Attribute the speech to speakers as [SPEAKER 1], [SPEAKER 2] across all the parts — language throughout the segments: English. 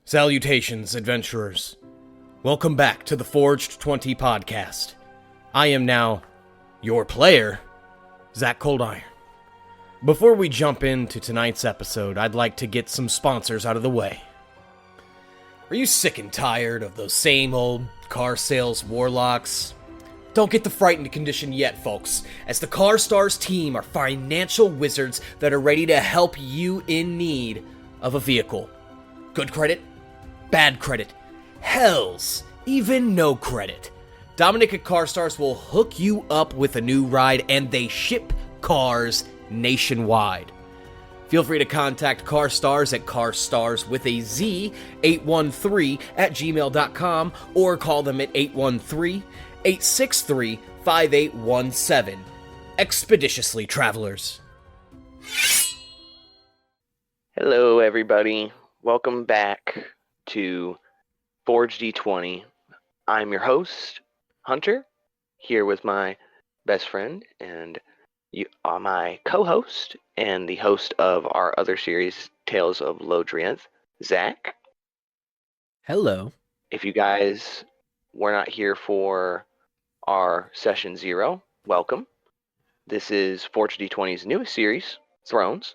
[SPEAKER 1] Salutations, adventurers. Welcome back to the Forged 20 podcast. I am now your player, Zach Coldiron. Before we jump into tonight's episode, I'd like to get some sponsors out of the way. Are you sick and tired of those same old car sales warlocks? Don't get the frightened condition yet, folks, as the CarStars team are financial wizards that are ready to help you in need of a vehicle. Good credit? Bad credit, hells, even no credit. Dominic at CarStars will hook you up with a new ride, and they ship cars nationwide. Feel free to contact CarStars at CarStars813 or call them at 813-863-5817. Expeditiously, travelers.
[SPEAKER 2] Hello, everybody. Welcome back to Forge D20. I'm your host, Hunter, here with my best friend and my co-host and the host of our other series, Tales of Lodrianth, Zach.
[SPEAKER 1] Hello.
[SPEAKER 2] If you guys were not here for our session 0, welcome. This is Forge D20's newest series, Thrones.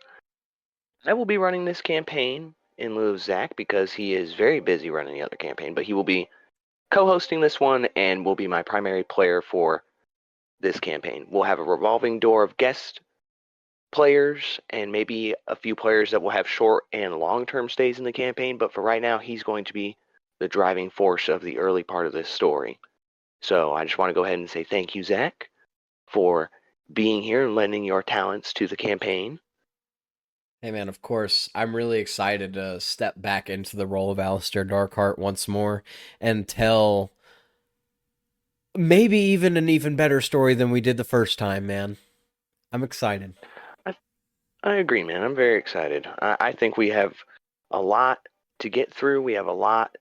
[SPEAKER 2] I will be running this campaign in lieu of Zach because he is very busy running the other campaign, but he will be co-hosting this one and will be my primary player for this campaign. We'll have a revolving door of guest players and maybe a few players that will have short and long-term stays in the campaign, but for right now, he's going to be the driving force of the early part of this story. So I just want to go ahead and say thank you, Zach, for being here and lending your talents to the campaign.
[SPEAKER 3] Hey man, of course, I'm really excited to step back into the role of Alistair Darkheart once more and tell maybe even an even better story than we did the first time, man. I'm excited.
[SPEAKER 2] I agree, man. I'm very excited. I think we have a lot to get through. We have a lot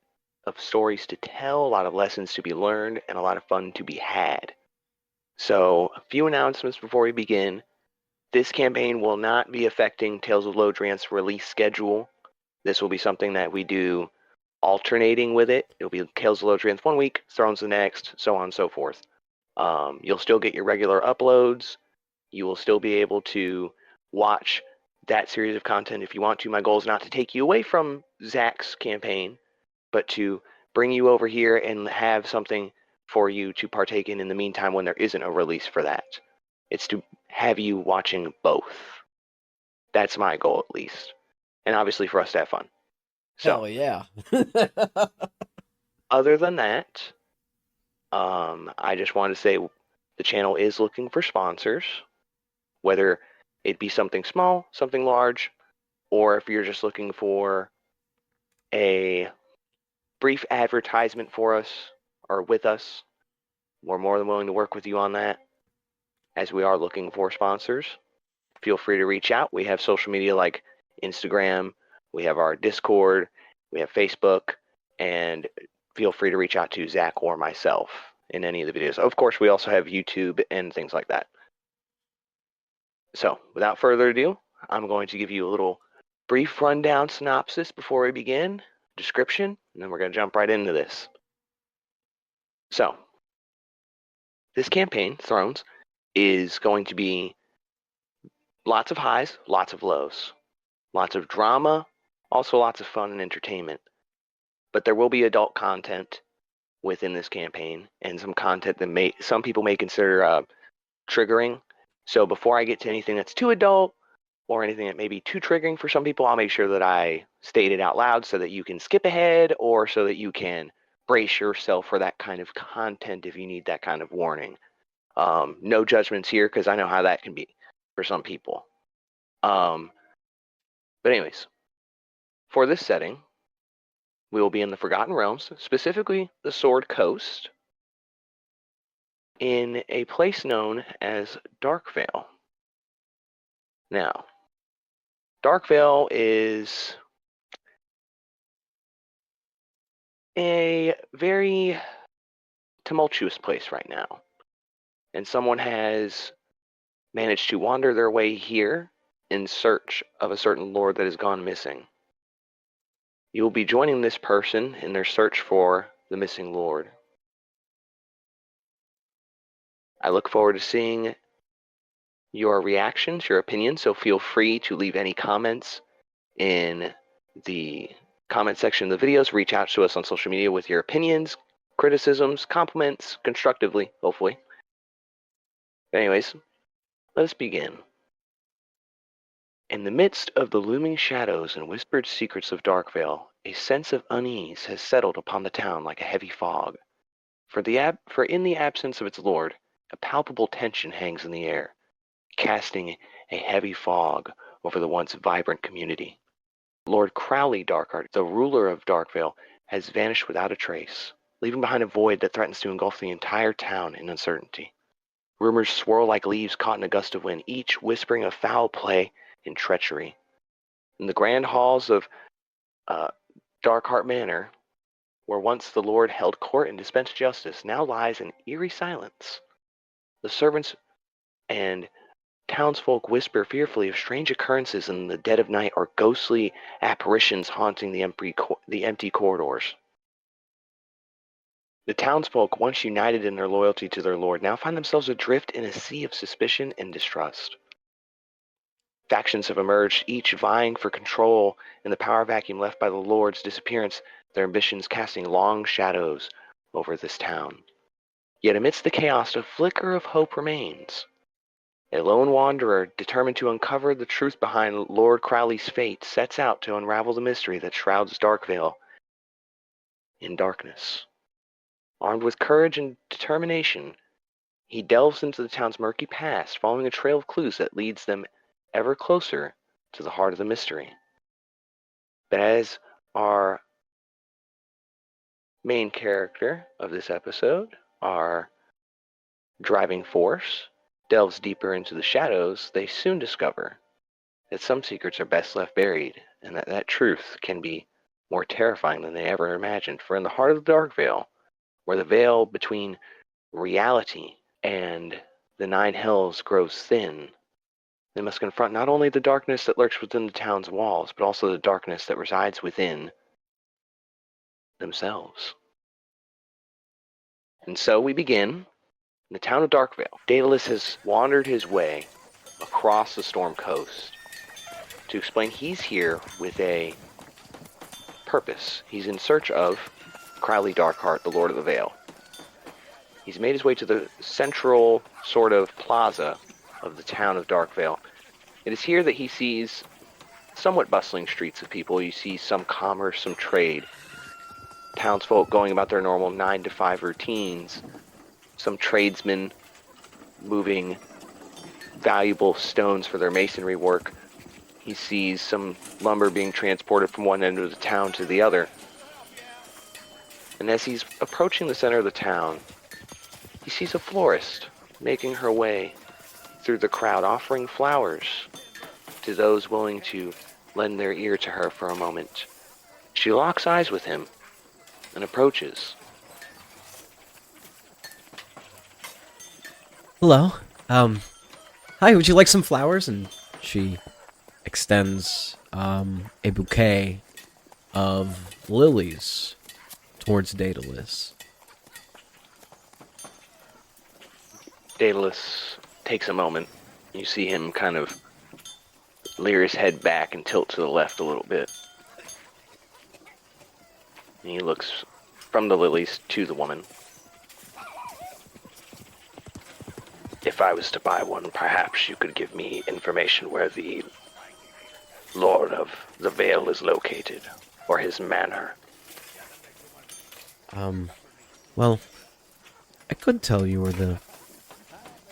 [SPEAKER 2] of stories to tell, a lot of lessons to be learned, and a lot of fun to be had. So, a few announcements before we begin. This campaign will not be affecting Tales of Lodrianth's release schedule. This will be something that we do alternating with it. It'll be Tales of Lodrianth one week, Thrones the next, so on and so forth. You'll still get your regular uploads. You will still be able to watch that series of content if you want to. My goal is not to take you away from Zach's campaign, but to bring you over here and have something for you to partake in the meantime when there isn't a release for that. It's to have you watching both. That's my goal, at least. And obviously for us to have fun. So,
[SPEAKER 3] Hell yeah.
[SPEAKER 2] other than that, I just want to say the channel is looking for sponsors, whether it be something small, something large, or if you're just looking for a brief advertisement for us or with us, we're more than willing to work with you on that. As we are looking for sponsors, feel free to reach out. We have social media like Instagram, we have our Discord, we have Facebook, and feel free to reach out to Zach or myself in any of the videos. Of course, we also have YouTube and things like that. So, without further ado, I'm going to give you a little brief rundown synopsis before we begin, description, and then we're going to jump right into this. So, this campaign, Thrones, is going to be lots of highs, lots of lows, lots of drama, also lots of fun and entertainment. But there will be adult content within this campaign and some content that some people may consider triggering. So before I get to anything that's too adult or anything that may be too triggering for some people, I'll make sure that I state it out loud so that you can skip ahead or so that you can brace yourself for that kind of content if you need that kind of warning. No judgments here because I know how that can be for some people. But anyways, for this setting, we will be in the Forgotten Realms, specifically the Sword Coast, in a place known as Darkveil. Now, Darkveil is a very tumultuous place right now. And someone has managed to wander their way here in search of a certain lord that has gone missing. You will be joining this person in their search for the missing lord. I look forward to seeing your reactions, your opinions, so feel free to leave any comments in the comment section of the videos. Reach out to us on social media with your opinions, criticisms, compliments, constructively, hopefully. Anyways, let us begin. In the midst of the looming shadows and whispered secrets of Darkveil, a sense of unease has settled upon the town like a heavy fog. For in the absence of its lord, a palpable tension hangs in the air, casting a heavy fog over the once vibrant community. Lord Crowley Darkheart, the ruler of Darkveil, has vanished without a trace, leaving behind a void that threatens to engulf the entire town in uncertainty. Rumors swirl like leaves caught in a gust of wind, each whispering of foul play and treachery. In the grand halls of Darkheart Manor, where once the Lord held court and dispensed justice, now lies an eerie silence. The servants and townsfolk whisper fearfully of strange occurrences in the dead of night or ghostly apparitions haunting the empty corridors. The townsfolk, once united in their loyalty to their lord, now find themselves adrift in a sea of suspicion and distrust. Factions have emerged, each vying for control in the power vacuum left by the Lord's disappearance, their ambitions casting long shadows over this town. Yet amidst the chaos, a flicker of hope remains. A lone wanderer, determined to uncover the truth behind Lord Crowley's fate, sets out to unravel the mystery that shrouds Darkveil in darkness. Armed with courage and determination, he delves into the town's murky past, following a trail of clues that leads them ever closer to the heart of the mystery. But as our main character of this episode, our driving force, delves deeper into the shadows, they soon discover that some secrets are best left buried, and that truth can be more terrifying than they ever imagined. For in the heart of the Darkveil, where the veil between reality and the Nine Hells grows thin, they must confront not only the darkness that lurks within the town's walls, but also the darkness that resides within themselves. And so we begin in the town of Darkveil. Daedallus has wandered his way across the Storm Coast to explain he's here with a purpose. He's in search of Crowley Darkheart, the Lord of the Vale. He's made his way to the central sort of plaza of the town of Darkveil. It is here that he sees somewhat bustling streets of people. You see some commerce, some trade, townsfolk going about their normal 9-to-5 routines, some tradesmen moving valuable stones for their masonry work. He sees some lumber being transported from one end of the town to the other. And as he's approaching the center of the town, he sees a florist making her way through the crowd, offering flowers to those willing to lend their ear to her for a moment. She locks eyes with him and approaches.
[SPEAKER 3] Hello. Hi, would you like some flowers? And she extends a bouquet of lilies towards Daedallus.
[SPEAKER 2] Daedalus takes a moment. You see him kind of leer his head back and tilt to the left a little bit. And he looks from the lilies to the woman. If I was to buy one, perhaps you could give me information where the Lord of the Vale is located, or his manor.
[SPEAKER 3] Well, I could tell you where the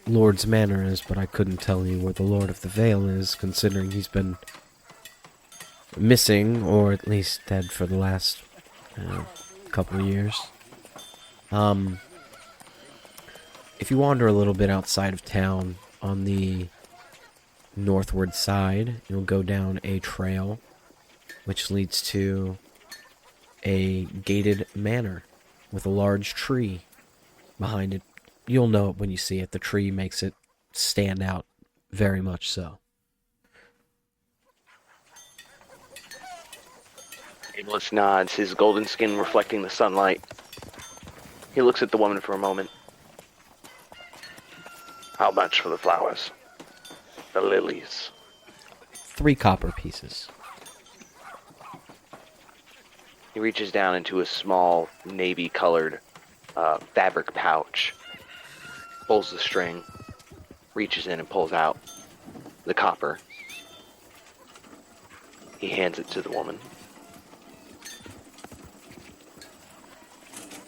[SPEAKER 3] Lord's manor is, but I couldn't tell you where the Lord of the Vale is, considering he's been missing, or at least dead for the last couple of years. If you wander a little bit outside of town on the northward side, you'll go down a trail which leads to a gated manor with a large tree behind it. You'll know it when you see it. The tree makes it stand out very much so.
[SPEAKER 2] Daedallus nods, his golden skin reflecting the sunlight. He looks at the woman for a moment. How much for the flowers? The lilies?
[SPEAKER 3] 3 copper pieces.
[SPEAKER 2] He reaches down into a small navy-colored fabric pouch, pulls the string, reaches in and pulls out the copper. He hands it to the woman.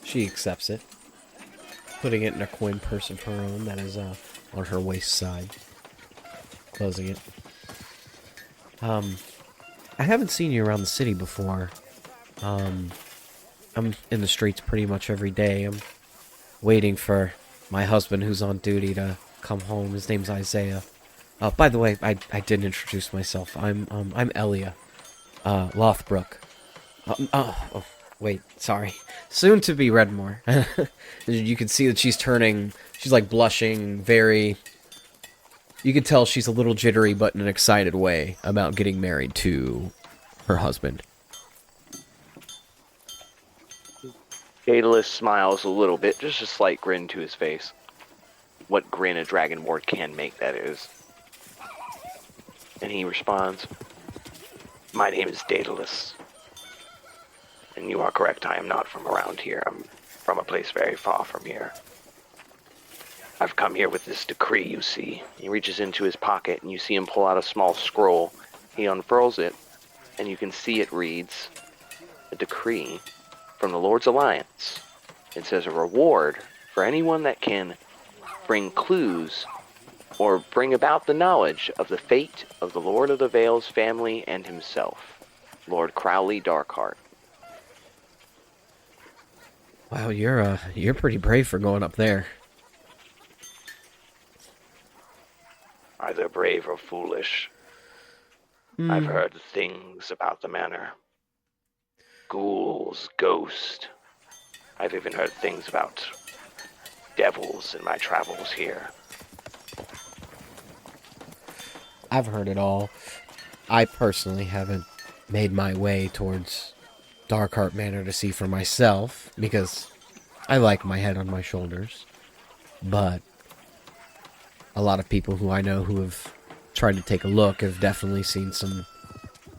[SPEAKER 3] She accepts it, putting it in a coin purse of her own that is on her waist side. Closing it. I haven't seen you around the city before. I'm in the streets pretty much every day. I'm waiting for my husband who's on duty to come home. His name's Isaiah. By the way, I didn't introduce myself. I'm Elia, Lothbrook. Oh, wait, sorry. Soon to be Redmore. You can see that she's like blushing very... You can tell she's a little jittery, but in an excited way about getting married to her husband.
[SPEAKER 2] Daedallus smiles a little bit, just a slight grin to his face. What grin a Dragonborn can make, that is. And he responds, my name is Daedallus. And you are correct, I am not from around here. I'm from a place very far from here. I've come here with this decree, you see. He reaches into his pocket, and you see him pull out a small scroll. He unfurls it, and you can see it reads, a decree from the Lord's Alliance. It says a reward for anyone that can bring clues or bring about the knowledge of the fate of the Lord of the Vale's family and himself, Lord Crowley Darkheart.
[SPEAKER 3] Wow, you're pretty brave for going up there.
[SPEAKER 2] Either brave or foolish. I've heard things about the manor. Ghouls, ghosts. I've even heard things about devils in my travels here.
[SPEAKER 3] I've heard it all. I personally haven't made my way towards Darkheart Manor to see for myself, because I like my head on my shoulders. But a lot of people who I know who have tried to take a look have definitely seen some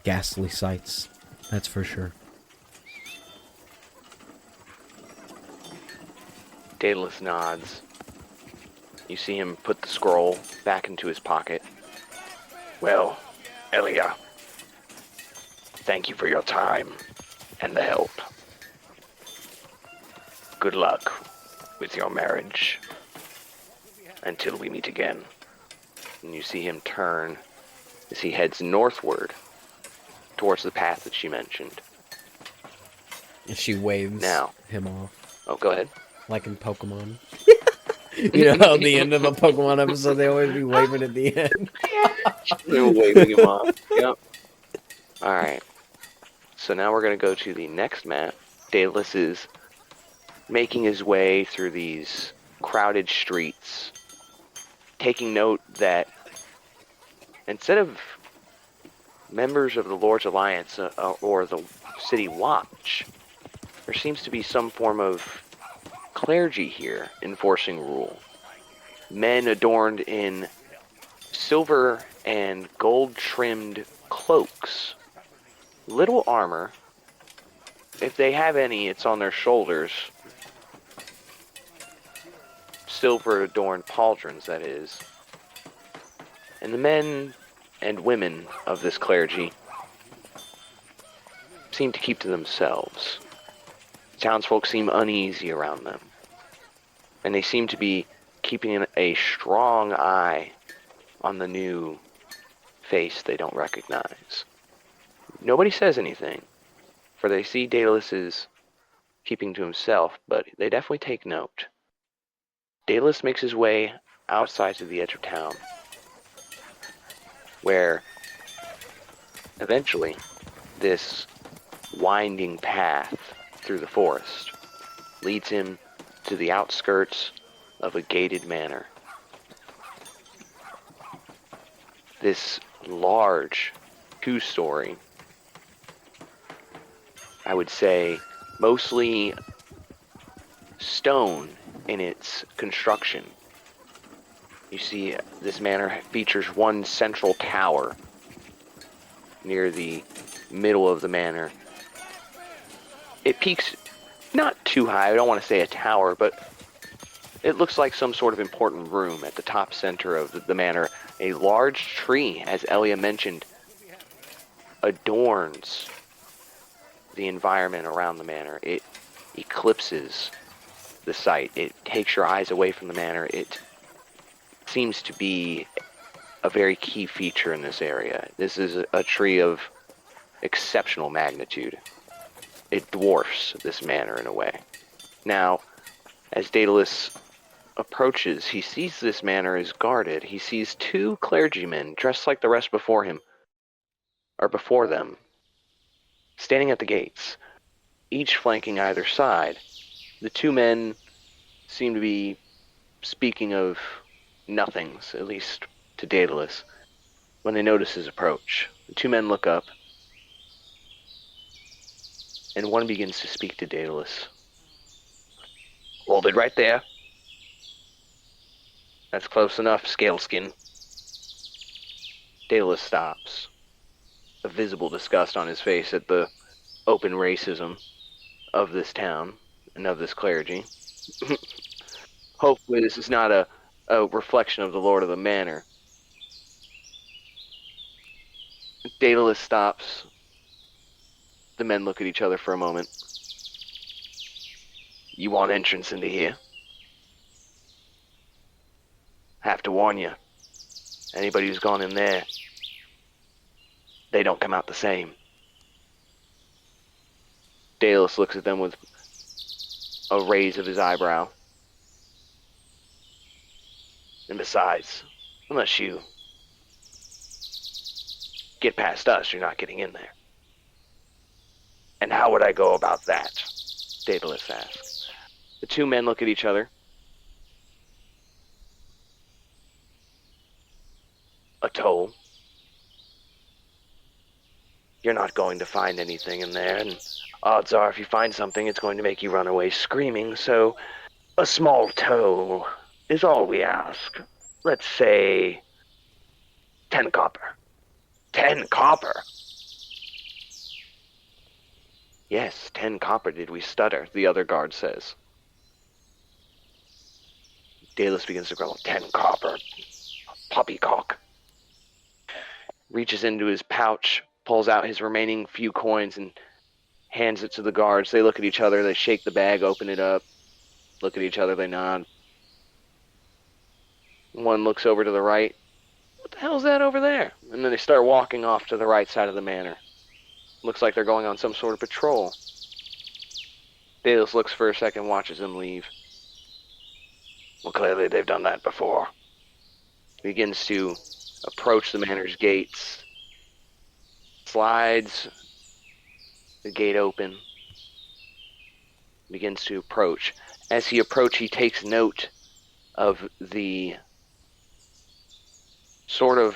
[SPEAKER 3] ghastly sights. That's for sure.
[SPEAKER 2] Daedalus nods. You see him put the scroll back into his pocket. Well, Elia, thank you for your time and the help. Good luck with your marriage. Until we meet again. And you see him turn as he heads northward towards the path that she mentioned.
[SPEAKER 3] And she waves him off.
[SPEAKER 2] Oh, go ahead.
[SPEAKER 3] Like in Pokemon. You know how at the end of a Pokemon episode they always be waving at the end?
[SPEAKER 2] They're waving him off. Yep. Alright. So now we're going to go to the next map. Daedalus is making his way through these crowded streets, taking note that instead of members of the Lord's Alliance or the City Watch, there seems to be some form of clergy here enforcing rule. Men adorned in silver and gold-trimmed cloaks. Little armor. If they have any, it's on their shoulders. Silver-adorned pauldrons, that is. And the men and women of this clergy seem to keep to themselves. Townsfolk seem uneasy around them. And they seem to be keeping a strong eye on the new face they don't recognize. Nobody says anything, for they see Daedalus is keeping to himself, but they definitely take note. Daedalus makes his way outside to the edge of town, where eventually this winding path through the forest leads him to the outskirts of a gated manor. This large 2-story I would say, mostly stone in its construction. You see, this manor features one central tower near the middle of the manor. It peaks not too high, I don't want to say a tower, but it looks like some sort of important room at the top center of the manor. A large tree, as Elia mentioned, adorns the environment around the manor. It eclipses the site. It takes your eyes away from the manor. It seems to be a very key feature in this area. This is a tree of exceptional magnitude. It dwarfs this manor in a way. Now, as Daedallus approaches, he sees this manor is guarded. He sees two clergymen dressed like the rest before him, or before them, standing at the gates, each flanking either side. The two men seem to be speaking of nothings, at least to Daedallus, when they notice his approach. The two men look up, and one begins to speak to Daedallus. Hold it right there. That's close enough, Scaleskin. Daedallus stops, a visible disgust on his face at the open racism of this town and of this clergy. Hopefully this is not a reflection of the Lord of the Manor. Daedallus stops. The men look at each other for a moment. You want entrance into here? Have to warn you. Anybody who's gone in there, they don't come out the same. Daedallus looks at them with a raise of his eyebrow. And besides, unless you get past us, you're not getting in there. And how would I go about that? Daedallus asks. The two men look at each other. A toll. You're not going to find anything in there, and odds are if you find something, it's going to make you run away screaming, so a small toll is all we ask. Let's say 10 copper. 10 copper? Yes, 10 copper did we stutter, the other guard says. Daedallus begins to growl. 10 copper. Poppycock. Reaches into his pouch, pulls out his remaining few coins, and hands it to the guards. They look at each other, they shake the bag, open it up, look at each other, they nod. One looks over to the right. What the hell's that over there? And then they start walking off to the right side of the manor. Looks like they're going on some sort of patrol. Daedallus looks for a second, watches them leave. Well, clearly they've done that before. He begins to approach the manor's gates. Slides the gate open. Begins to approach. As he approaches, he takes note of the sort of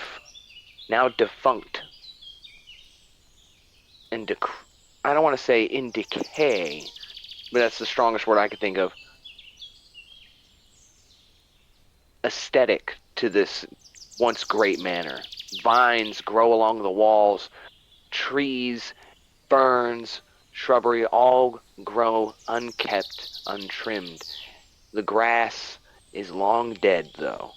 [SPEAKER 2] now defunct and I don't want to say in decay, but that's the strongest word I could think of. Aesthetic to this once great manor. Vines grow along the walls, trees, ferns, shrubbery all grow unkept, untrimmed. The grass is long dead, though.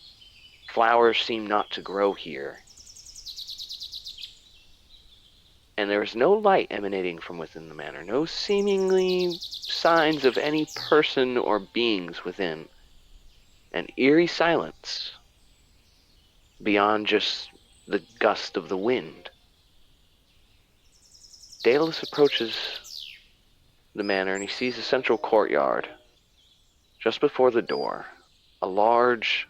[SPEAKER 2] Flowers seem not to grow here. And there is no light emanating from within the manor, no seemingly signs of any person or beings within. An eerie silence beyond just the gust of the wind. Daedallus approaches the manor and he sees a central courtyard. Just before the door, a large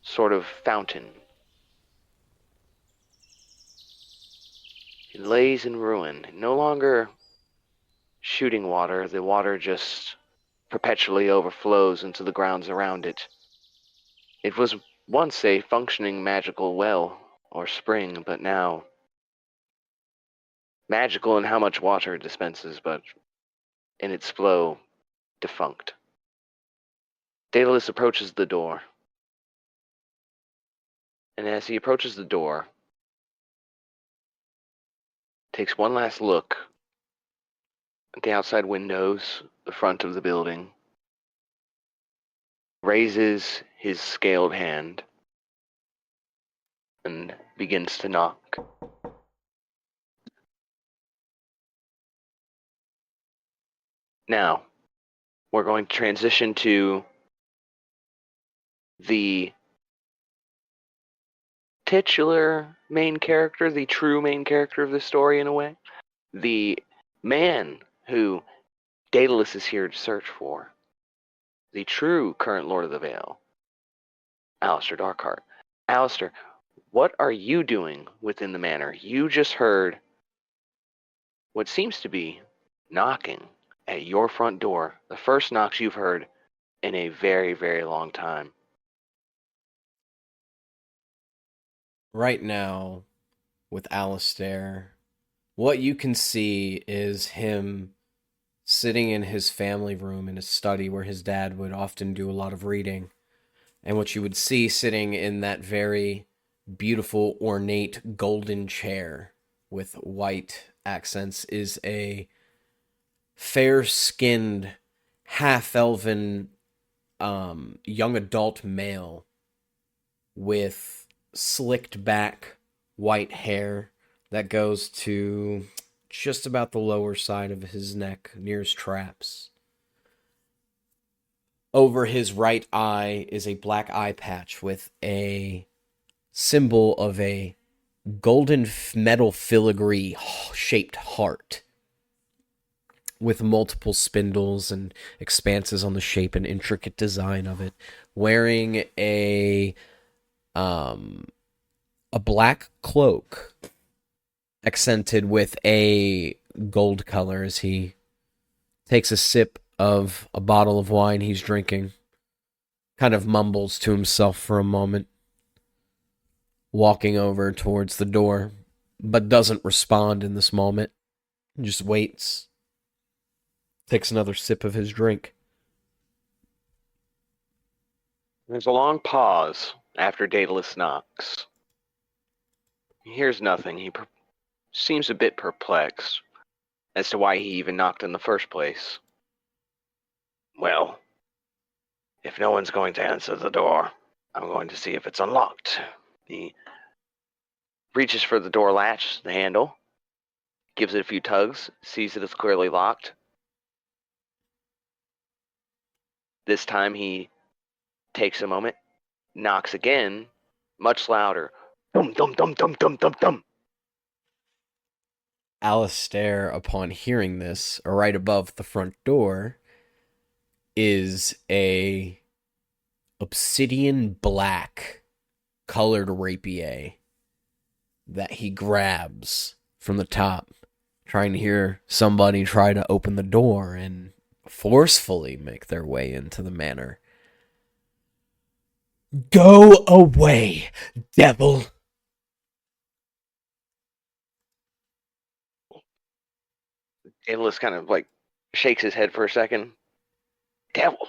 [SPEAKER 2] sort of fountain. It lays in ruin, no longer shooting water. The water just perpetually overflows into the grounds around it. It was once a functioning magical well or spring, but now magical in how much water it dispenses, but in its flow, defunct. Daedallus approaches the door. And as he approaches the door, takes one last look at the outside windows, the front of the building, raises his scaled hand, and begins to knock. Now, we're going to transition to the titular main character, the true main character of the story in a way. The man who Daedalus is here to search for. The true current Lord of the Vale, Alistair Darkheart. Alistair, what are you doing within the manor? You just heard what seems to be knocking at your front door. The first knocks you've heard in a very, very long time.
[SPEAKER 3] Right now, with Alistair, what you can see is him sitting in his family room in his study where his dad would often do a lot of reading. And what you would see sitting in that very beautiful, ornate golden chair with white accents is a fair-skinned, half-elven young adult male with slicked back white hair that goes to just about the lower side of his neck near his traps. Over his right eye is a black eye patch with a symbol of a golden metal filigree shaped heart with multiple spindles and expanses on the shape and intricate design of it, wearing a black cloak accented with a gold color as he takes a sip of a bottle of wine he's drinking, kind of mumbles to himself for a moment, walking over towards the door, but doesn't respond in this moment, just waits, takes another sip of his drink.
[SPEAKER 2] There's a long pause after Daedalus knocks. He hears nothing. He seems a bit perplexed as to why he even knocked in the first place. Well, if no one's going to answer the door, I'm going to see if it's unlocked. He reaches for the door latch, the handle, gives it a few tugs, sees that it's clearly locked. This time he takes a moment, knocks again, much louder. Dum, dum, dum, dum, dum, dum, dum.
[SPEAKER 3] Alistair, upon hearing this, right above the front door, is a obsidian black colored rapier that he grabs from the top, trying to hear somebody try to open the door and forcefully make their way into the manor. Go away, devil!
[SPEAKER 2] Daedalus kind of shakes his head for a second. Devil.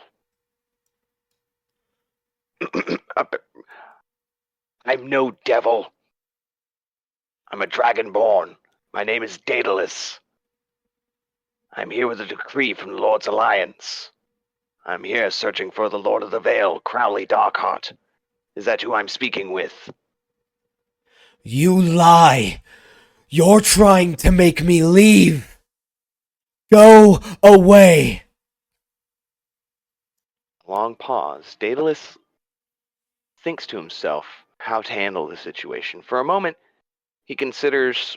[SPEAKER 2] I'm no devil. I'm a dragonborn. My name is Daedallus. I'm here with a decree from the Lord's Alliance. I'm here searching for the Lord of the Vale, Crowley Darkheart. Is that who I'm speaking with?
[SPEAKER 3] You lie! You're trying to make me leave! Go away!
[SPEAKER 2] Long pause. Daedalus thinks to himself how to handle the situation. For a moment, he considers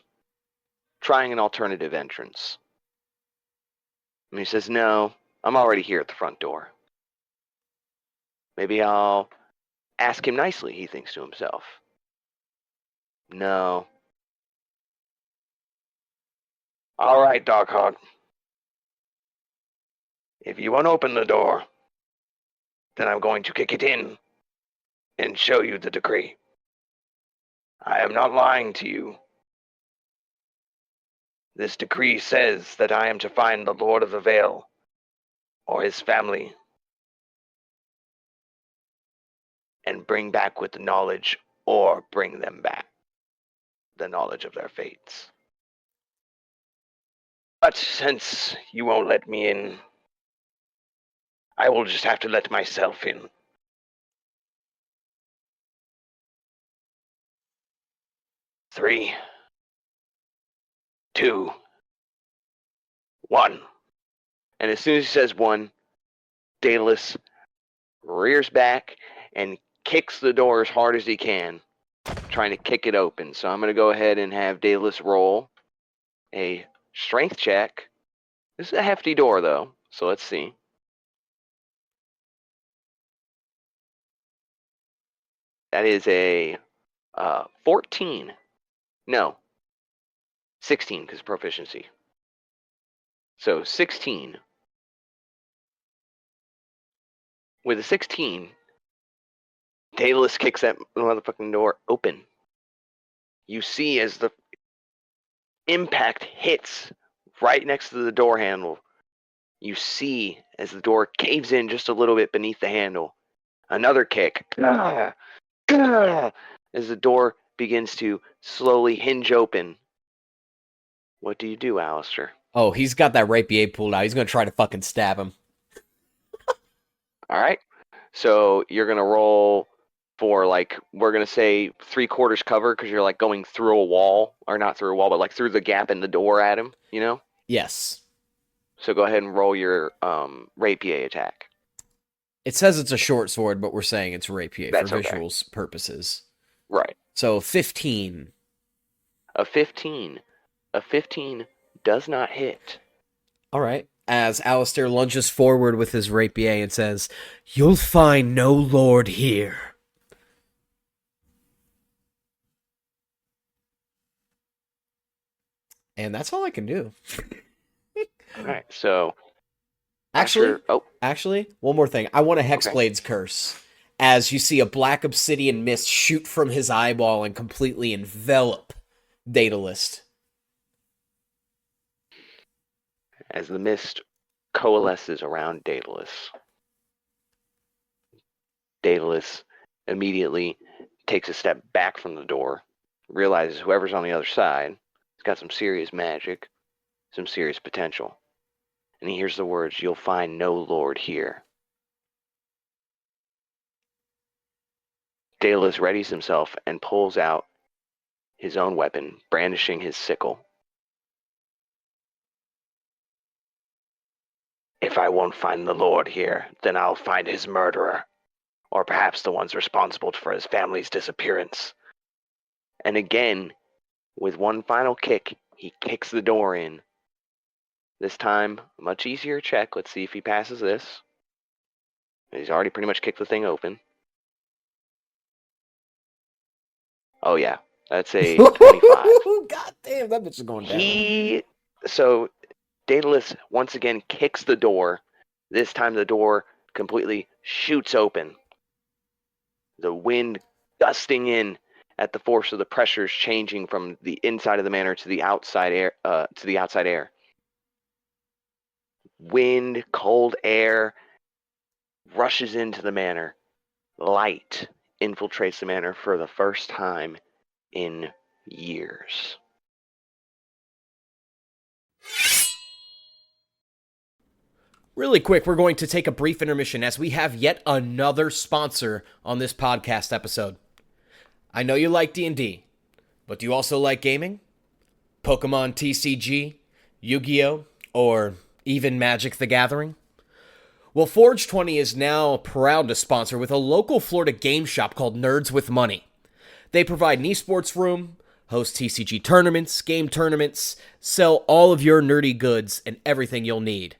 [SPEAKER 2] trying an alternative entrance. And he says, no, I'm already here at the front door. Maybe I'll ask him nicely, he thinks to himself. No. All right, Darkheart. If you won't open the door, then I'm going to kick it in and show you the decree. I am not lying to you. This decree says that I am to find the Lord of the Vale, or his family, and bring back with the knowledge, or bring them back the knowledge of their fates. But since you won't let me in, I will just have to let myself in. 3, 2, 1. And as soon as he says 1, Daedallus rears back and kicks the door as hard as he can, trying to kick it open. So I'm going to go ahead and have Daedallus roll a strength check. This is a hefty door, though, so let's see. That is a 14. No, 16, because proficiency. So 16. With a 16, Daedallus kicks that motherfucking door open. You see as the impact hits right next to the door handle, you see as the door caves in just a little bit beneath the handle. Another kick. As the door begins to slowly hinge open. What do you do, Alistair?
[SPEAKER 3] Oh, he's got that rapier pulled out. He's going to try to fucking stab him.
[SPEAKER 2] All right. So you're going to roll for, like, we're going to say 3/4 cover because you're, like, going through a wall. Or not through a wall, but, like, through the gap in the door at him, you know?
[SPEAKER 3] Yes.
[SPEAKER 2] So go ahead and roll your rapier attack.
[SPEAKER 3] It says it's a short sword, but we're saying it's rapier
[SPEAKER 2] That's
[SPEAKER 3] for
[SPEAKER 2] okay.
[SPEAKER 3] visuals purposes.
[SPEAKER 2] Right.
[SPEAKER 3] So 15.
[SPEAKER 2] A 15. A 15 does not hit.
[SPEAKER 3] All right. As Alistair lunges forward with his rapier and says, "You'll find no lord here." And that's all I can do.
[SPEAKER 2] All right. So
[SPEAKER 3] Actually,
[SPEAKER 2] after,
[SPEAKER 3] one more thing. I want a Hexblade's Curse. As you see a black obsidian mist shoot from his eyeball and completely envelop Daedalus.
[SPEAKER 2] as the mist coalesces around Daedalus, Daedalus immediately takes a step back from the door, realizes whoever's on the other side has got some serious magic, some serious potential. And he hears the words, "You'll find no lord here." Daedalus readies himself and pulls out his own weapon, brandishing his sickle. "If I won't find the lord here, then I'll find his murderer, or perhaps the ones responsible for his family's disappearance." And again, with one final kick, he kicks the door in. This time, a much easier check. Let's see if he passes this. He's already pretty much kicked the thing open. Oh yeah, that's a 25.
[SPEAKER 3] God damn, that bitch is going down.
[SPEAKER 2] So Daedalus once again kicks the door. This time the door completely shoots open. The wind gusting in at the force of the pressures changing from the inside of the manor to the outside air. Wind, cold air rushes into the manor. Light infiltrates the manor for the first time in years.
[SPEAKER 1] Really quick, we're going to take a brief intermission as we have yet another sponsor on this podcast episode. I know you like D&D, but do you also like gaming? Pokemon TCG, Yu-Gi-Oh, or even Magic the Gathering? Well, Forge 20 is now proud to sponsor with a local Florida game shop called Nerds with Money. They provide an esports room, host TCG tournaments, game tournaments, sell all of your nerdy goods and everything you'll need.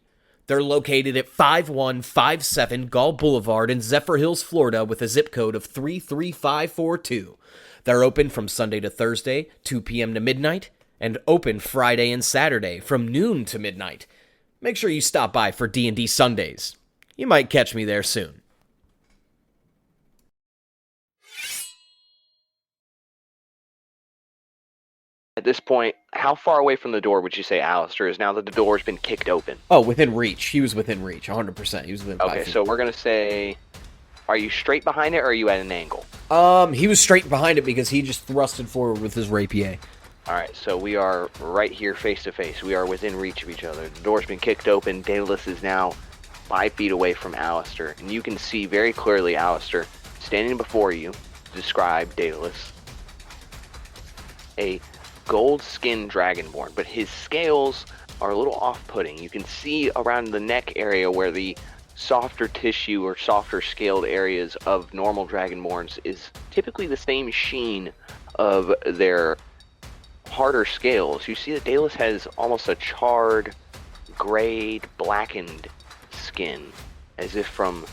[SPEAKER 1] They're located at 5157 Gall Boulevard in Zephyr Hills, Florida, with a zip code of 33542. They're open from Sunday to Thursday, 2 p.m. to midnight, and open Friday and Saturday from noon to midnight. Make sure you stop by for D&D Sundays. You might catch me there soon.
[SPEAKER 2] At this point, how far away from the door would you say Alistair is now that the door's been kicked open?
[SPEAKER 3] Oh, within reach. He was within reach, 100%. He was within 5
[SPEAKER 2] Okay,
[SPEAKER 3] feet.
[SPEAKER 2] so we're going to say, are you straight behind it or are you at an angle?
[SPEAKER 3] He was straight behind it because he just thrusted forward with his rapier.
[SPEAKER 2] Alright, so we are right here face to face. We are within reach of each other. The door's been kicked open. Daedallus is now 5 feet away from Alistair. And you can see very clearly Alistair standing before you to describe Daedallus. A gold-skinned dragonborn, but his scales are a little off-putting. You can see around the neck area where the softer tissue or softer scaled areas of normal dragonborns is typically the same sheen of their harder scales. You see that Daedallus has almost a charred, grayed, blackened skin, as if from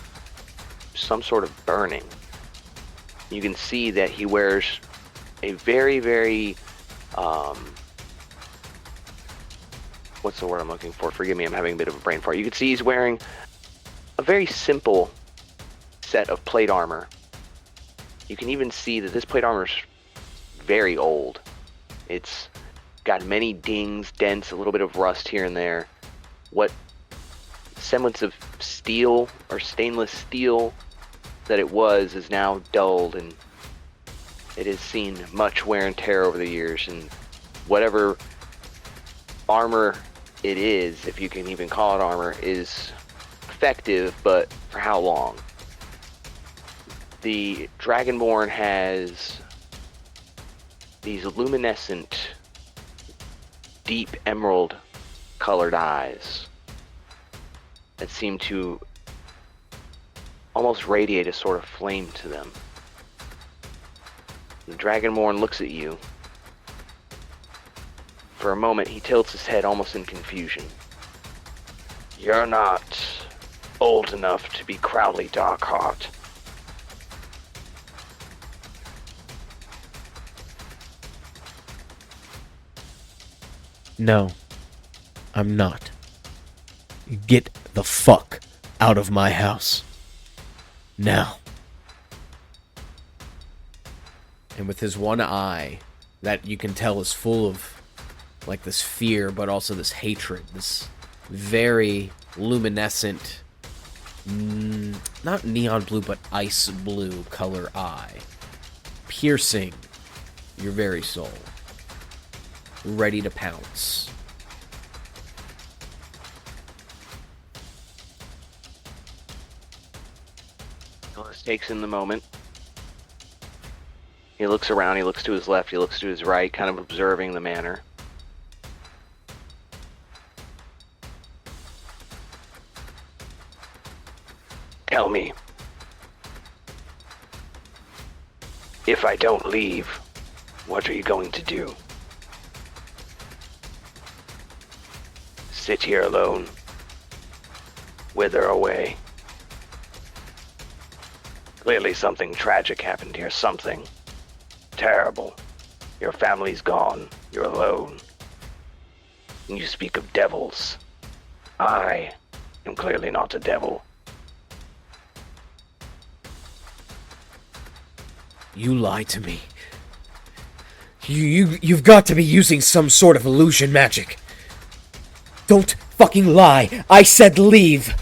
[SPEAKER 2] some sort of burning. You can see that he wears a very, very, what's the word I'm looking for? Forgive me, I'm having a bit of a brain fart. You can see he's wearing a very simple set of plate armor. You can even see that this plate armor is very old. It's got many dings, dents, a little bit of rust here and there. What semblance of steel or stainless steel that it was is now dulled, and it has seen much wear and tear over the years. And whatever armor it is, if you can even call it armor, is effective, but for how long? The Dragonborn has these luminescent, deep emerald colored eyes that seem to almost radiate a sort of flame to them. The Dragonborn looks at you. For a moment, he tilts his head almost in confusion. You're not old enough to be Crowley Darkheart.
[SPEAKER 3] No, I'm not. Get the fuck out of my house. Now. And with his one eye, that you can tell is full of, like, this fear, but also this hatred. This very luminescent, not neon blue, but ice blue color eye. Piercing your very soul. Ready to pounce.
[SPEAKER 2] Daedallus takes in the moment. He looks around, he looks to his left, he looks to his right, kind of observing the manor. Tell me, if I don't leave, what are you going to do? Sit here alone, wither away. Clearly something tragic happened here, something terrible. Your family's gone, you're alone. And you speak of devils. I am clearly not a devil.
[SPEAKER 3] You lie to me. You've got to be using some sort of illusion magic. Don't fucking lie. I said leave.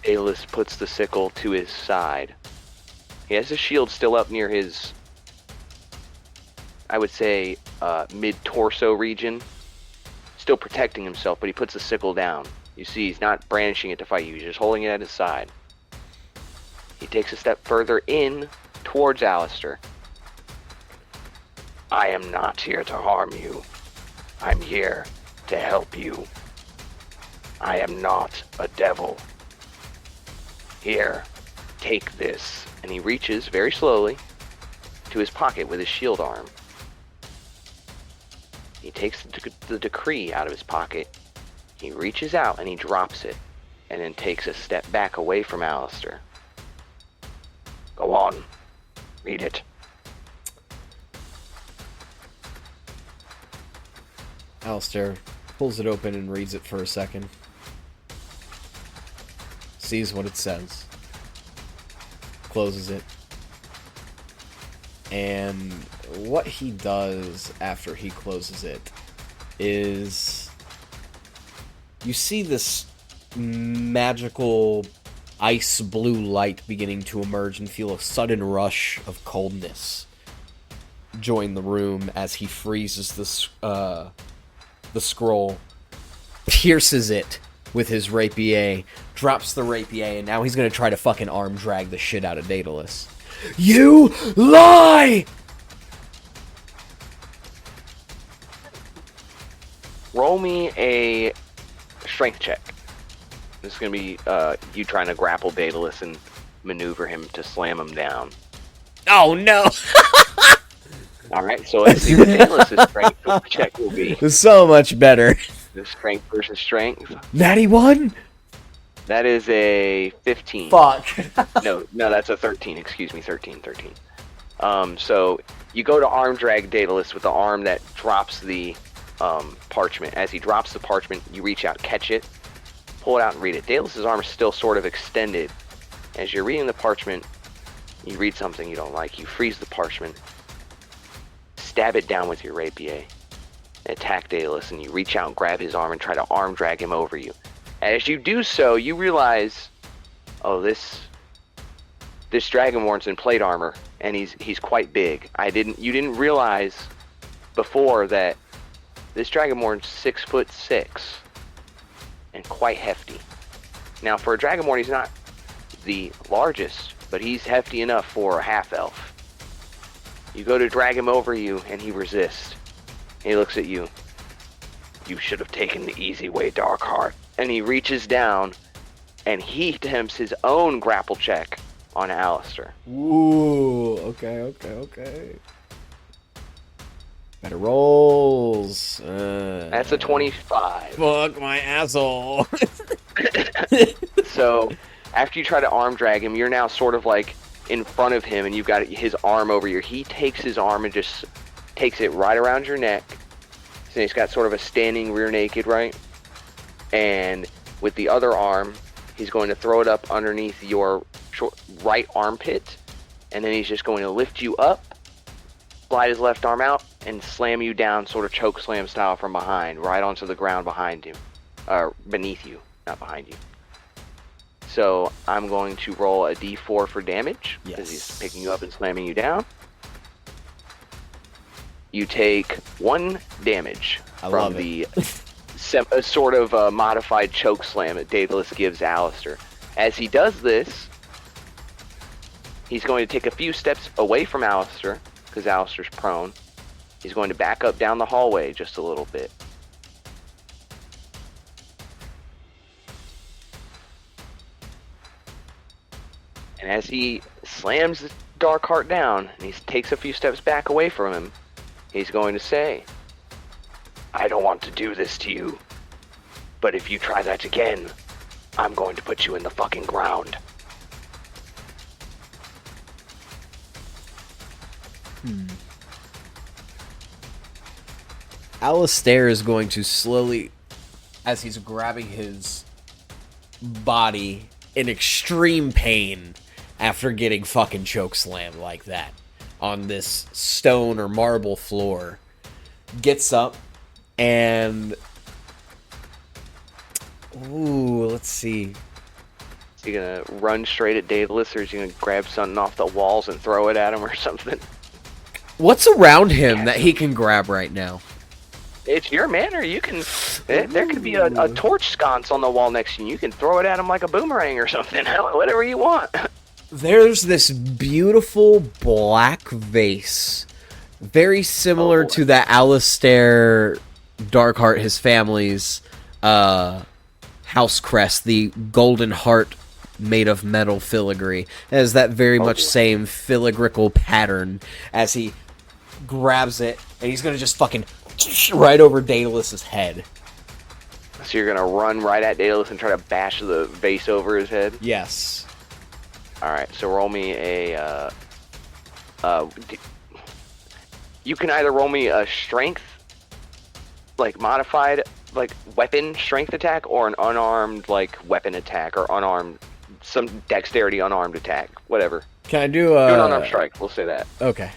[SPEAKER 2] Daedallus puts the sickle to his side. He has his shield still up near his, I would say, mid-torso region. Still protecting himself, but he puts the sickle down. You see, he's not brandishing it to fight you. He's just holding it at his side. He takes a step further in towards Alistair. I am not here to harm you. I'm here to help you. I am not a devil. Here, take this. And he reaches very slowly to his pocket with his shield arm. He takes the decree out of his pocket. He reaches out and he drops it, and then takes a step back away from Alistair. Go on. Read it.
[SPEAKER 3] Alistair pulls it open and reads it for a second. Sees what it says. closes it. And what he does after he closes it is you see this magical ice blue light beginning to emerge and feel a sudden rush of coldness join the room as he freezes the scroll, pierces it with his rapier, drops the rapier, and now he's gonna try to fucking arm drag the shit out of Daedallus. You lie!
[SPEAKER 2] Roll me a strength check. This is going to be you trying to grapple Daedalus and maneuver him to slam him down.
[SPEAKER 3] Oh, no!
[SPEAKER 2] Alright, so let's see what Daedalus' strength check will be.
[SPEAKER 3] So much better.
[SPEAKER 2] The strength versus strength.
[SPEAKER 3] Natty 1?
[SPEAKER 2] That is a 15.
[SPEAKER 3] Fuck.
[SPEAKER 2] No, that's a 13. Excuse me, 13. So you go to arm drag Daedalus with the arm that drops the parchment. As he drops the parchment, you reach out, catch it, pull it out, and read it. Daedalus' arm is still sort of extended. As you're reading the parchment, you read something you don't like. You freeze the parchment, stab it down with your rapier, and attack Daedalus, and you reach out and grab his arm and try to arm drag him over you. As you do so, you realize, oh, this Dragonborn's in plate armor, and he's quite big. You didn't realize before that this Dragonborn's 6'6" and quite hefty. Now, for a Dragonborn, he's not the largest, but he's hefty enough for a half-elf. You go to drag him over you, and he resists. He looks at you. You should have taken the easy way, Darkheart. And he reaches down, and he attempts his own grapple check on Alistair.
[SPEAKER 3] Ooh, okay. Better rolls.
[SPEAKER 2] That's a 25.
[SPEAKER 3] Fuck my asshole.
[SPEAKER 2] So, after you try to arm drag him, you're now sort of like in front of him, and you've got his arm over you. He takes his arm and just takes it right around your neck. So he's got sort of a standing rear naked, right? And with the other arm, he's going to throw it up underneath your right armpit, and then he's just going to lift you up, slide his left arm out, and slam you down, sort of choke slam style from behind, right onto the ground behind you, or beneath you, not behind you. So I'm going to roll a d4 for damage, because he's picking you up and slamming you down. You take 1 damage from the sort of modified choke slam that Daedalus gives Alistair. As he does this, he's going to take a few steps away from Alistair, because Alistair's prone. He's going to back up down the hallway just a little bit. And as he slams Darkheart down, and he takes a few steps back away from him, he's going to say, I don't want to do this to you, but if you try that again, I'm going to put you in the fucking ground.
[SPEAKER 3] Alistair is going to slowly, as he's grabbing his body in extreme pain after getting fucking chokeslammed like that on this stone or marble floor, gets up and... Ooh, let's see.
[SPEAKER 2] Is he gonna run straight at Daedalus, or is he gonna grab something off the walls and throw it at him or something?
[SPEAKER 3] What's around him that he can grab right now?
[SPEAKER 2] It's your manor. You can. There could be a torch sconce on the wall next to you. You can throw it at him like a boomerang or something. Whatever you want.
[SPEAKER 3] There's this beautiful black vase, very similar to that Alistair Darkheart, his family's house crest, the golden heart made of metal filigree. It has that very much same filigreal pattern as he grabs it, and he's going to just fucking right over Daedalus' head.
[SPEAKER 2] So you're going to run right at Daedalus and try to bash the vase over his head?
[SPEAKER 3] Yes.
[SPEAKER 2] Alright, so roll me a... you can either roll me a strength, like modified, like weapon strength attack, or an unarmed, like weapon attack, or unarmed, some dexterity unarmed attack, whatever.
[SPEAKER 3] Can I do
[SPEAKER 2] Do an unarmed strike. We'll say that.
[SPEAKER 3] Okay.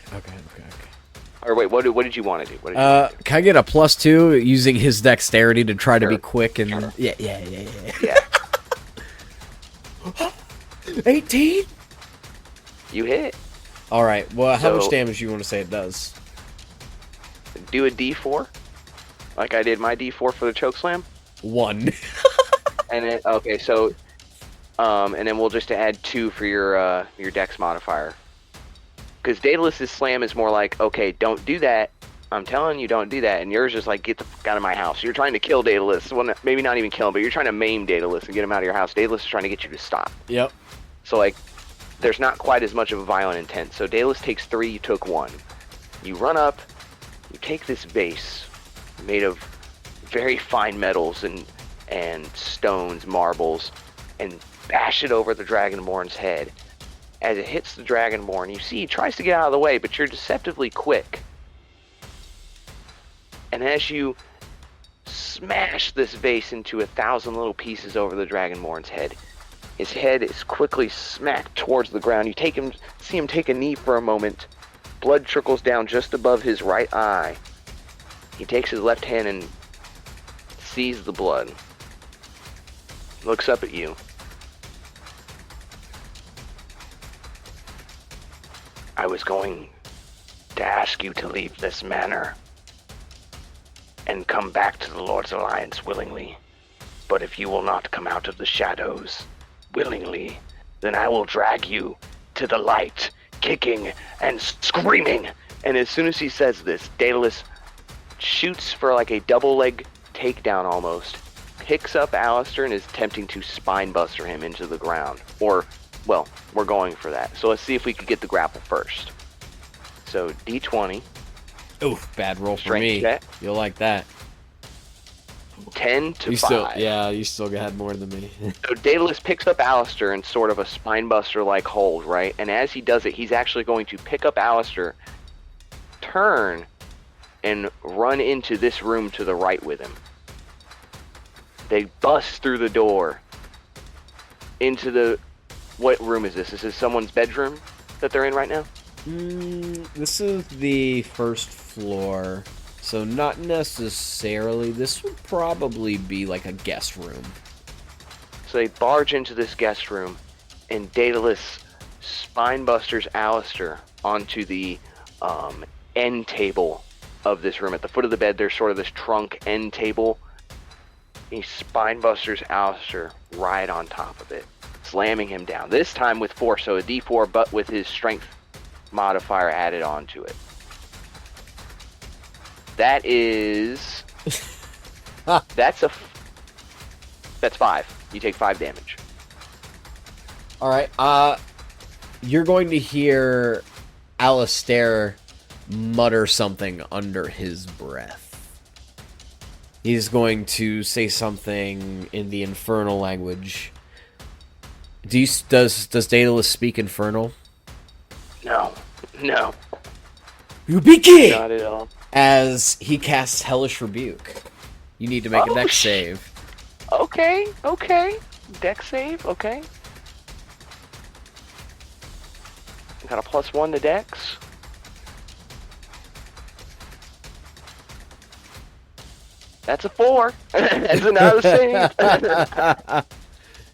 [SPEAKER 2] Or wait, what did you want to do?
[SPEAKER 3] Can I get a +2 using his dexterity to try to be
[SPEAKER 2] Sure.
[SPEAKER 3] quick and
[SPEAKER 2] Sure.
[SPEAKER 3] yeah.
[SPEAKER 2] Yeah.
[SPEAKER 3] 18.
[SPEAKER 2] You hit.
[SPEAKER 3] All right. Well, how much
[SPEAKER 2] So-
[SPEAKER 3] damage do you want to say it does?
[SPEAKER 2] Do a D4, like I did my D4 for the choke slam.
[SPEAKER 3] 1.
[SPEAKER 2] And then and then we'll just add 2 for your dex modifier. Because Daedalus' slam is more like, okay, don't do that. I'm telling you, don't do that. And yours is like, get the fuck out of my house. You're trying to kill Daedalus. Well, maybe not even kill him, but you're trying to maim Daedalus and get him out of your house. Daedalus is trying to get you to stop.
[SPEAKER 3] Yep.
[SPEAKER 2] So like, there's not quite as much of a violent intent. So Daedalus takes 3, you took 1. You run up, you take this vase made of very fine metals and stones, marbles, and bash it over the Dragonborn's head. As it hits the Dragonborn, you see he tries to get out of the way, but you're deceptively quick. And as you smash this vase into 1,000 little pieces over the Dragonborn's head, his head is quickly smacked towards the ground. You see him take a knee for a moment. Blood trickles down just above his right eye. He takes his left hand and sees the blood. Looks up at you. I was going to ask you to leave this manor and come back to the Lord's Alliance willingly. But if you will not come out of the shadows willingly, then I will drag you to the light, kicking and screaming. And as soon as he says this, Daedalus shoots for like a double leg takedown almost, picks up Alistair and is attempting to spine buster him into the ground. Or, well, we're going for that. So let's see if we could get the grapple first. So D20.
[SPEAKER 3] Oof, bad roll for
[SPEAKER 2] Strength
[SPEAKER 3] me.
[SPEAKER 2] check.
[SPEAKER 3] You'll like that.
[SPEAKER 2] 10 to
[SPEAKER 3] You
[SPEAKER 2] 5.
[SPEAKER 3] you still had more than me.
[SPEAKER 2] So Daedalus picks up Alistair in sort of a spinebuster-like hold, right? And as he does it, he's actually going to pick up Alistair, turn, and run into this room to the right with him. They bust through the door into the... What room is this? Is this someone's bedroom that they're in right now?
[SPEAKER 3] This is the first floor, so not necessarily. This would probably be like a guest room.
[SPEAKER 2] So they barge into this guest room, and Daedalus spinebusters Alistair onto the end table of this room. At the foot of the bed, there's sort of this trunk end table. He spinebusters Alistair right on top of it, slamming him down. This time with force, so a D4, but with his strength modifier added onto it. That is... That's 5. You take 5 damage.
[SPEAKER 3] Alright, you're going to hear Alistair mutter something under his breath. He's going to say something in the infernal language. Does Daedalus speak infernal?
[SPEAKER 2] No.
[SPEAKER 3] You begin!
[SPEAKER 2] Not at all.
[SPEAKER 3] As he casts Hellish Rebuke. You need to make a dex save.
[SPEAKER 2] Okay. Dex save, okay. Got a +1 to dex. That's a 4. That's another save.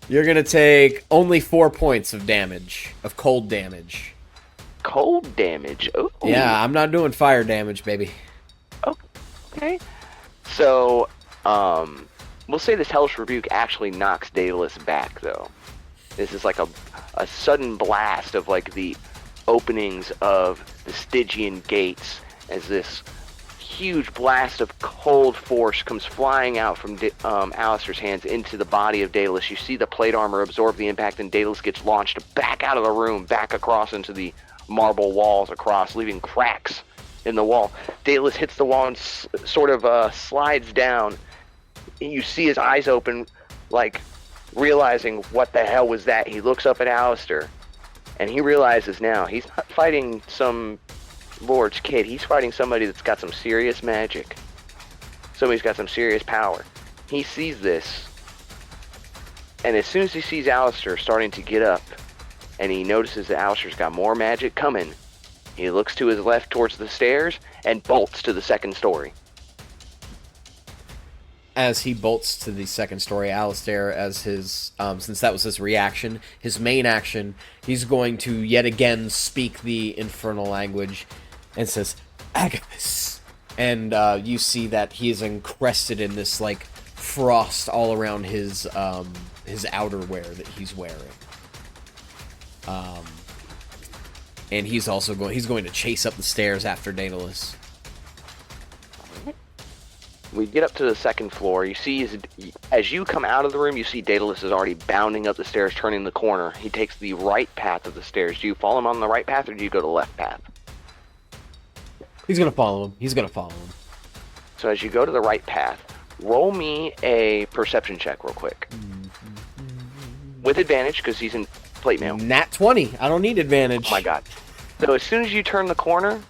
[SPEAKER 3] You're gonna take only 4 points of damage, of cold damage.
[SPEAKER 2] Cold damage. Ooh.
[SPEAKER 3] Yeah, I'm not doing fire damage, baby.
[SPEAKER 2] Okay. So, we'll say this Hellish Rebuke actually knocks Daedalus back, though. This is like a sudden blast of like the openings of the Stygian gates as this huge blast of cold force comes flying out from Alistair's hands into the body of Daedalus. You see the plate armor absorb the impact, and Daedalus gets launched back out of the room, back across into the marble walls across, leaving cracks in the wall. Daedalus hits the wall and sort of slides down. You see his eyes open, like realizing what the hell was that. He looks up at Alistair, and he realizes now he's not fighting some Lord's kid. He's fighting somebody that's got some serious magic. Somebody's got some serious power. He sees this, and as soon as he sees Alistair starting to get up and he notices that Alistair's got more magic coming. He looks to his left towards the stairs and bolts to the second story.
[SPEAKER 1] As he bolts to the second story, Alistair, as his, since that was his reaction, his main action, he's going to yet again speak the infernal language and says, Agathis. And you see that he is encrusted in this, like, frost all around his outerwear that he's wearing. And he's also going to chase up the stairs after Daedallus.
[SPEAKER 2] We get up to the second floor. You see, as you come out of the room, you see Daedalus is already bounding up the stairs, turning the corner. He takes the right path of the stairs. Do you follow him on the right path, or do you go to the left path?
[SPEAKER 1] He's going to follow him.
[SPEAKER 2] So as you go to the right path, roll me a perception check real quick. With advantage, because he's in plate mail.
[SPEAKER 1] Nat 20. I don't need advantage.
[SPEAKER 2] Oh my god. So as soon as you turn the corner,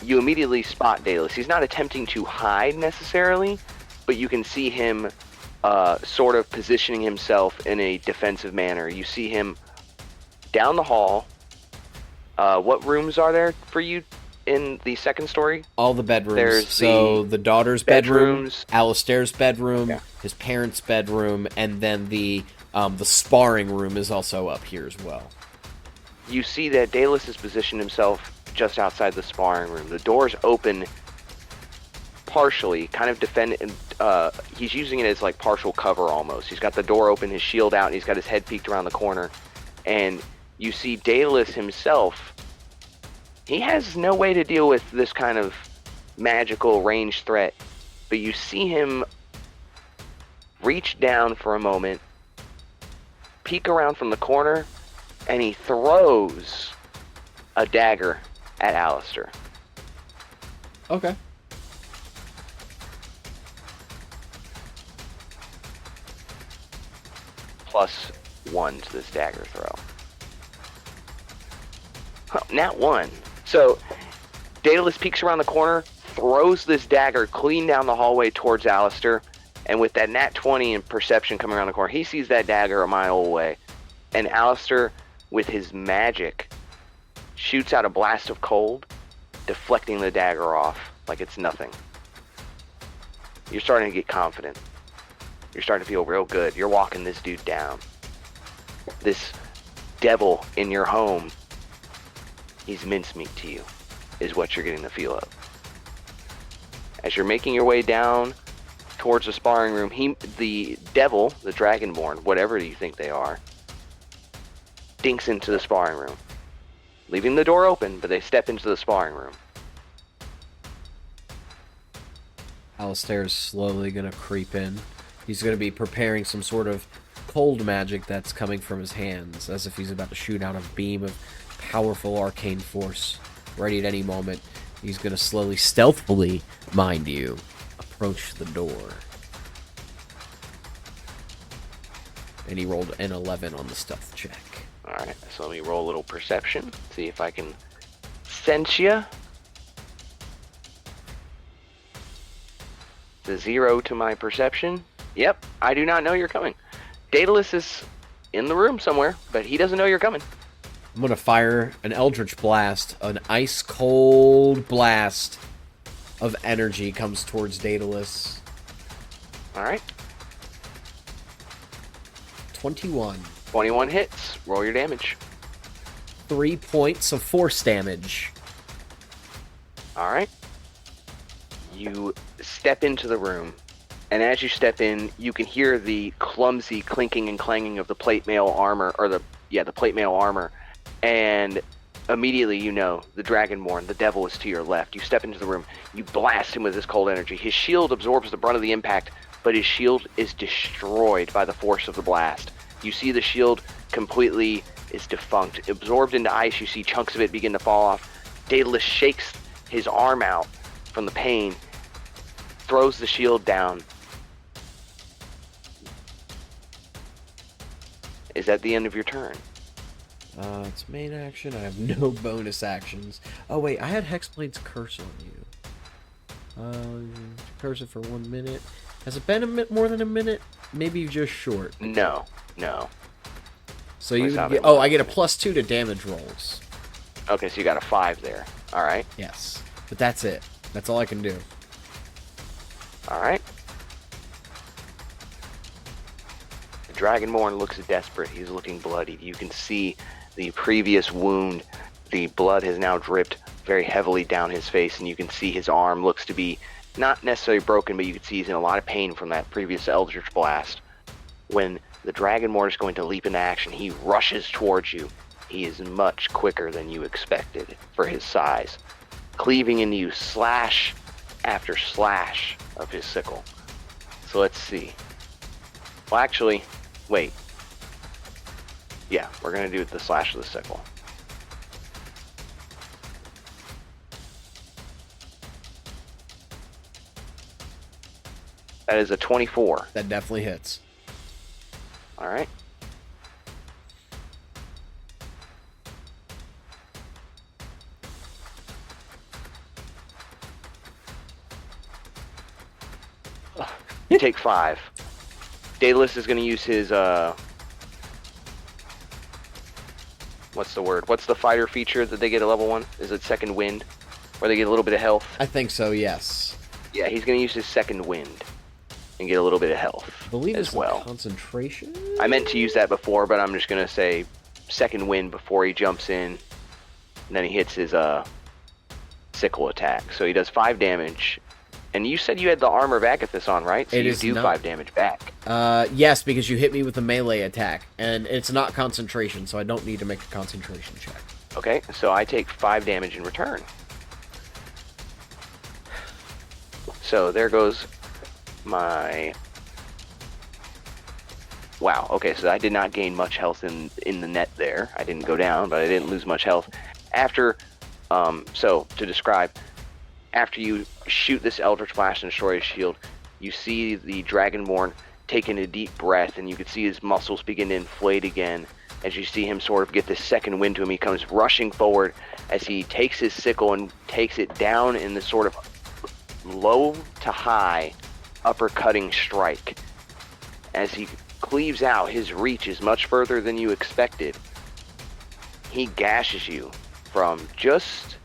[SPEAKER 2] you immediately spot Daedalus. He's not attempting to hide necessarily, but you can see him sort of positioning himself in a defensive manner. You see him down the hall. What rooms are there for you in the second story?
[SPEAKER 1] All the bedrooms.
[SPEAKER 2] There's
[SPEAKER 1] the daughter's bedroom,
[SPEAKER 2] bedrooms.
[SPEAKER 1] Alistair's bedroom,
[SPEAKER 2] Yeah.
[SPEAKER 1] his parents' bedroom, and then the sparring room is also up here as well.
[SPEAKER 2] You see that Daedalus has positioned himself just outside the sparring room. The door's open partially, kind of he's using it as like partial cover almost. He's got the door open, his shield out, and he's got his head peeked around the corner. And you see Daedalus himself, he has no way to deal with this kind of magical range threat, but you see him reach down for a moment, peek around from the corner, and he throws a dagger at Alistair.
[SPEAKER 1] Okay.
[SPEAKER 2] +1 to this dagger throw. Nat 1. So, Daedalus peeks around the corner, throws this dagger clean down the hallway towards Alistair, and with that nat 20 and perception coming around the corner, he sees that dagger a mile away. And Alistair, with his magic, shoots out a blast of cold, deflecting the dagger off like it's nothing. You're starting to get confident. You're starting to feel real good. You're walking this dude down. This devil in your home, he's mincemeat to you, is what you're getting the feel of. As you're making your way down towards the sparring room, the devil, the Dragonborn, whatever you think they are, dinks into the sparring room, leaving the door open, but they step into the sparring room.
[SPEAKER 1] Alistair's slowly going to creep in. He's going to be preparing some sort of cold magic that's coming from his hands, as if he's about to shoot out a beam of powerful arcane force. Ready at any moment, he's going to slowly, stealthily, mind you, approach the door. And he rolled an 11 on the stealth check.
[SPEAKER 2] Alright, so let me roll a little perception, see if I can sense ya. The 0 to my perception. Yep, I do not know you're coming. Daedalus is in the room somewhere, but he doesn't know you're coming.
[SPEAKER 1] I'm going to fire an Eldritch Blast. An ice-cold blast of energy comes towards Daedalus.
[SPEAKER 2] Alright.
[SPEAKER 1] 21.
[SPEAKER 2] 21 hits. Roll your damage.
[SPEAKER 1] 3 points of force damage.
[SPEAKER 2] Alright. You step into the room, and as you step in, you can hear the clumsy clinking and clanging of the plate mail armor, or the plate mail armor, and immediately you know the Dragonborn, the devil, is to your left. You step into the room, you blast him with this cold energy. His shield absorbs the brunt of the impact, but his shield is destroyed by the force of the blast. You see the shield completely is defunct. Absorbed into ice, you see chunks of it begin to fall off. Daedalus shakes his arm out from the pain, throws the shield down. Is that the end of your turn?
[SPEAKER 1] It's main action. I have no bonus actions. Oh, wait. I had Hexblade's Curse on you. Curse it for 1 minute. Has it been more than a minute? Maybe just short.
[SPEAKER 2] No.
[SPEAKER 3] So
[SPEAKER 2] At
[SPEAKER 3] you
[SPEAKER 2] least
[SPEAKER 3] would
[SPEAKER 2] how
[SPEAKER 3] get,
[SPEAKER 2] they
[SPEAKER 3] oh,
[SPEAKER 2] work.
[SPEAKER 3] I get a +2 to damage rolls.
[SPEAKER 2] Okay, so you got a 5 there. All right.
[SPEAKER 3] Yes. But that's it. That's all I can do.
[SPEAKER 2] All right. The Dragonborn looks desperate. He's looking bloodied. You can see the previous wound. The blood has now dripped very heavily down his face, and you can see his arm looks to be not necessarily broken, but you can see he's in a lot of pain from that previous Eldritch Blast. When the Dragonborn is going to leap into action, he rushes towards you. He is much quicker than you expected for his size, cleaving into you slash after slash of his sickle. So let's see. Well, actually, wait. Yeah, we're going to do the slash of the sickle. That is a 24.
[SPEAKER 3] That definitely hits.
[SPEAKER 2] All right. You take 5. Daedallus is going to use his, what's the word? What's the fighter feature that they get at level 1? Is it second wind? Where they get a little bit of health?
[SPEAKER 3] I think so, yes.
[SPEAKER 2] Yeah, he's going to use his second wind and get a little bit of health
[SPEAKER 3] I believe
[SPEAKER 2] as
[SPEAKER 3] it's
[SPEAKER 2] well.
[SPEAKER 3] concentration?
[SPEAKER 2] I meant to use that before, but I'm just going to say second wind before he jumps in. And then he hits his sickle attack. So he does 5 damage. And you said you had the armor of Agathis on, right? So
[SPEAKER 3] It
[SPEAKER 2] you
[SPEAKER 3] is
[SPEAKER 2] do
[SPEAKER 3] not.
[SPEAKER 2] 5 damage back.
[SPEAKER 3] Yes, because you hit me with a melee attack, and it's not concentration, so I don't need to make a concentration check.
[SPEAKER 2] Okay, so I take 5 damage in return. So there goes my... Wow, okay, so I did not gain much health in the net there. I didn't go down, but I didn't lose much health. After, so to describe, after you shoot this Eldritch Blast and destroy his shield, you see the Dragonborn taking a deep breath, and you can see his muscles begin to inflate again as you see him sort of get this second wind to him. He comes rushing forward as he takes his sickle and takes it down in the sort of low to high uppercutting strike. As he cleaves out, his reach is much further than you expected. He gashes you from just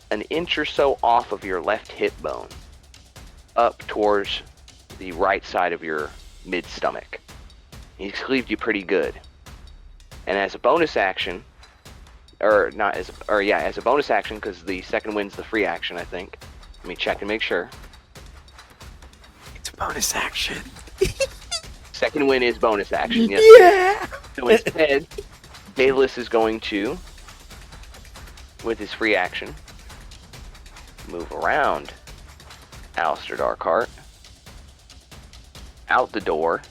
[SPEAKER 2] an inch or so off of your left hip bone up towards the right side of your mid-stomach. He's cleaved you pretty good. And as a bonus action, as a bonus action, because the second wind's the free action, I think. Let me check and make sure.
[SPEAKER 3] It's a bonus action.
[SPEAKER 2] Second wind is bonus action, yes.
[SPEAKER 3] Yeah!
[SPEAKER 2] So instead, Daedallus is going to, with his free action, move around Alistair Darkheart, out the door,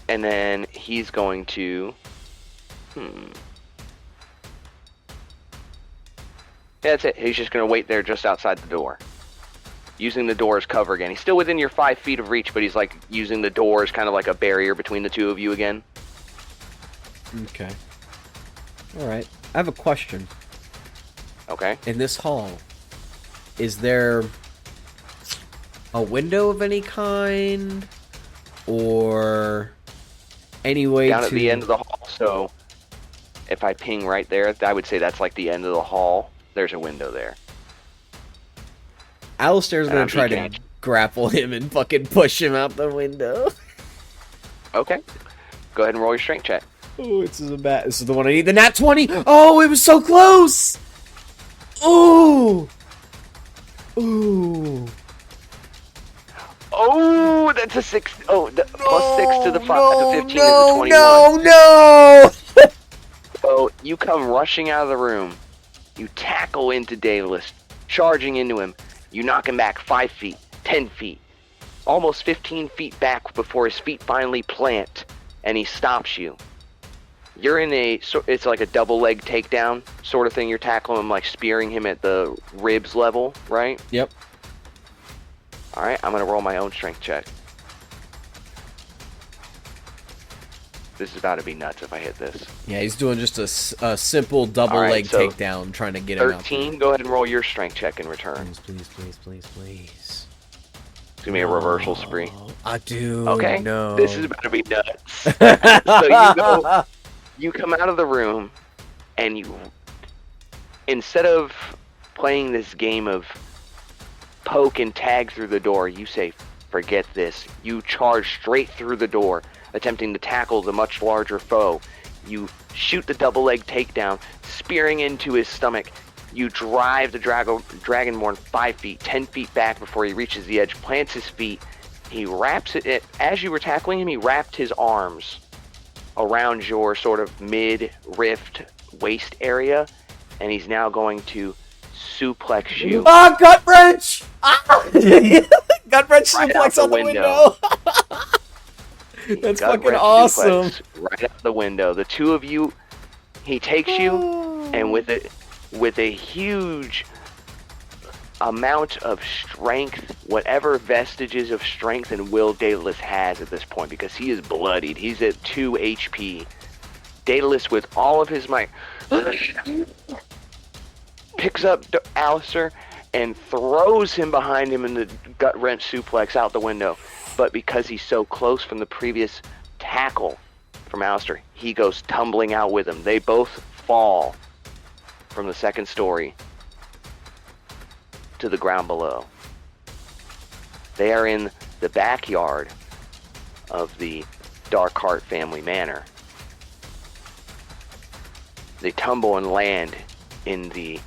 [SPEAKER 2] and then he's going to, Yeah, that's it. He's just going to wait there just outside the door, using the door as cover again. He's still within your 5 feet of reach, but he's like using the door as kind of like a barrier between the two of you again.
[SPEAKER 3] Okay. Alright. I have a question.
[SPEAKER 2] Okay.
[SPEAKER 3] In this hall, is there a window of any kind? Or any way
[SPEAKER 2] Down
[SPEAKER 3] to...
[SPEAKER 2] at the end of the hall, so if I ping right there, I would say that's like the end of the hall. There's a window there.
[SPEAKER 3] Alistair's
[SPEAKER 2] And
[SPEAKER 3] gonna
[SPEAKER 2] I'm
[SPEAKER 3] try
[SPEAKER 2] peeking
[SPEAKER 3] to
[SPEAKER 2] at you.
[SPEAKER 3] grapple him and fucking push him out the window.
[SPEAKER 2] Okay. Go ahead and roll your strength check.
[SPEAKER 3] Oh, this is the one I need. The nat 20! Oh, it was so close! Ooh! Ooh.
[SPEAKER 2] Oh, that's a 6. Oh, plus 6 to the 15 is a 21.
[SPEAKER 3] No!
[SPEAKER 2] So you come rushing out of the room. You tackle into Daedallus, charging into him. You knock him back 5 feet, 10 feet, almost 15 feet back before his feet finally plant, and he stops you. You're in it's like a double leg takedown sort of thing. You're tackling him, like spearing him at the ribs level, right?
[SPEAKER 3] Yep.
[SPEAKER 2] All right, I'm going to roll my own strength check. This is about to be nuts if I hit this.
[SPEAKER 3] Yeah, he's doing just a simple double leg
[SPEAKER 2] so
[SPEAKER 3] takedown, trying to get him out.
[SPEAKER 2] 13, go ahead and roll your strength check in return.
[SPEAKER 3] Please.
[SPEAKER 2] It's gonna be a reversal spree.
[SPEAKER 1] I do.
[SPEAKER 2] Okay,
[SPEAKER 1] No.
[SPEAKER 2] this is about to be nuts. So you come out of the room, and instead of playing this game of poke and tag through the door, you say, forget this. You charge straight through the door, attempting to tackle the much larger foe. You shoot the double leg takedown, spearing into his stomach. You drive the Dragonborn 5 feet, 10 feet back before he reaches the edge, plants his feet. He wraps it, as you were tackling him, he wrapped his arms around your sort of mid-rift waist area, and he's now going to suplex you.
[SPEAKER 1] Ah, gut wrench! Ah! Gut wrench
[SPEAKER 2] Right
[SPEAKER 1] suplex
[SPEAKER 2] out the
[SPEAKER 1] out the
[SPEAKER 2] window.
[SPEAKER 1] window. That's
[SPEAKER 2] Gut
[SPEAKER 1] fucking
[SPEAKER 2] wrench
[SPEAKER 1] awesome.
[SPEAKER 2] suplex right out the window. The two of you, he takes you, and with a huge amount of strength, whatever vestiges of strength and will Daedallus has at this point, because he is bloodied. He's at 2 HP. Daedallus, with all of his might, picks up Alistair and throws him behind him in the gut wrench suplex out the window. But because he's so close from the previous tackle from Alistair, he goes tumbling out with him. They both fall from the second story to the ground below. They are in the backyard of the Darkheart family manor. They tumble and land in the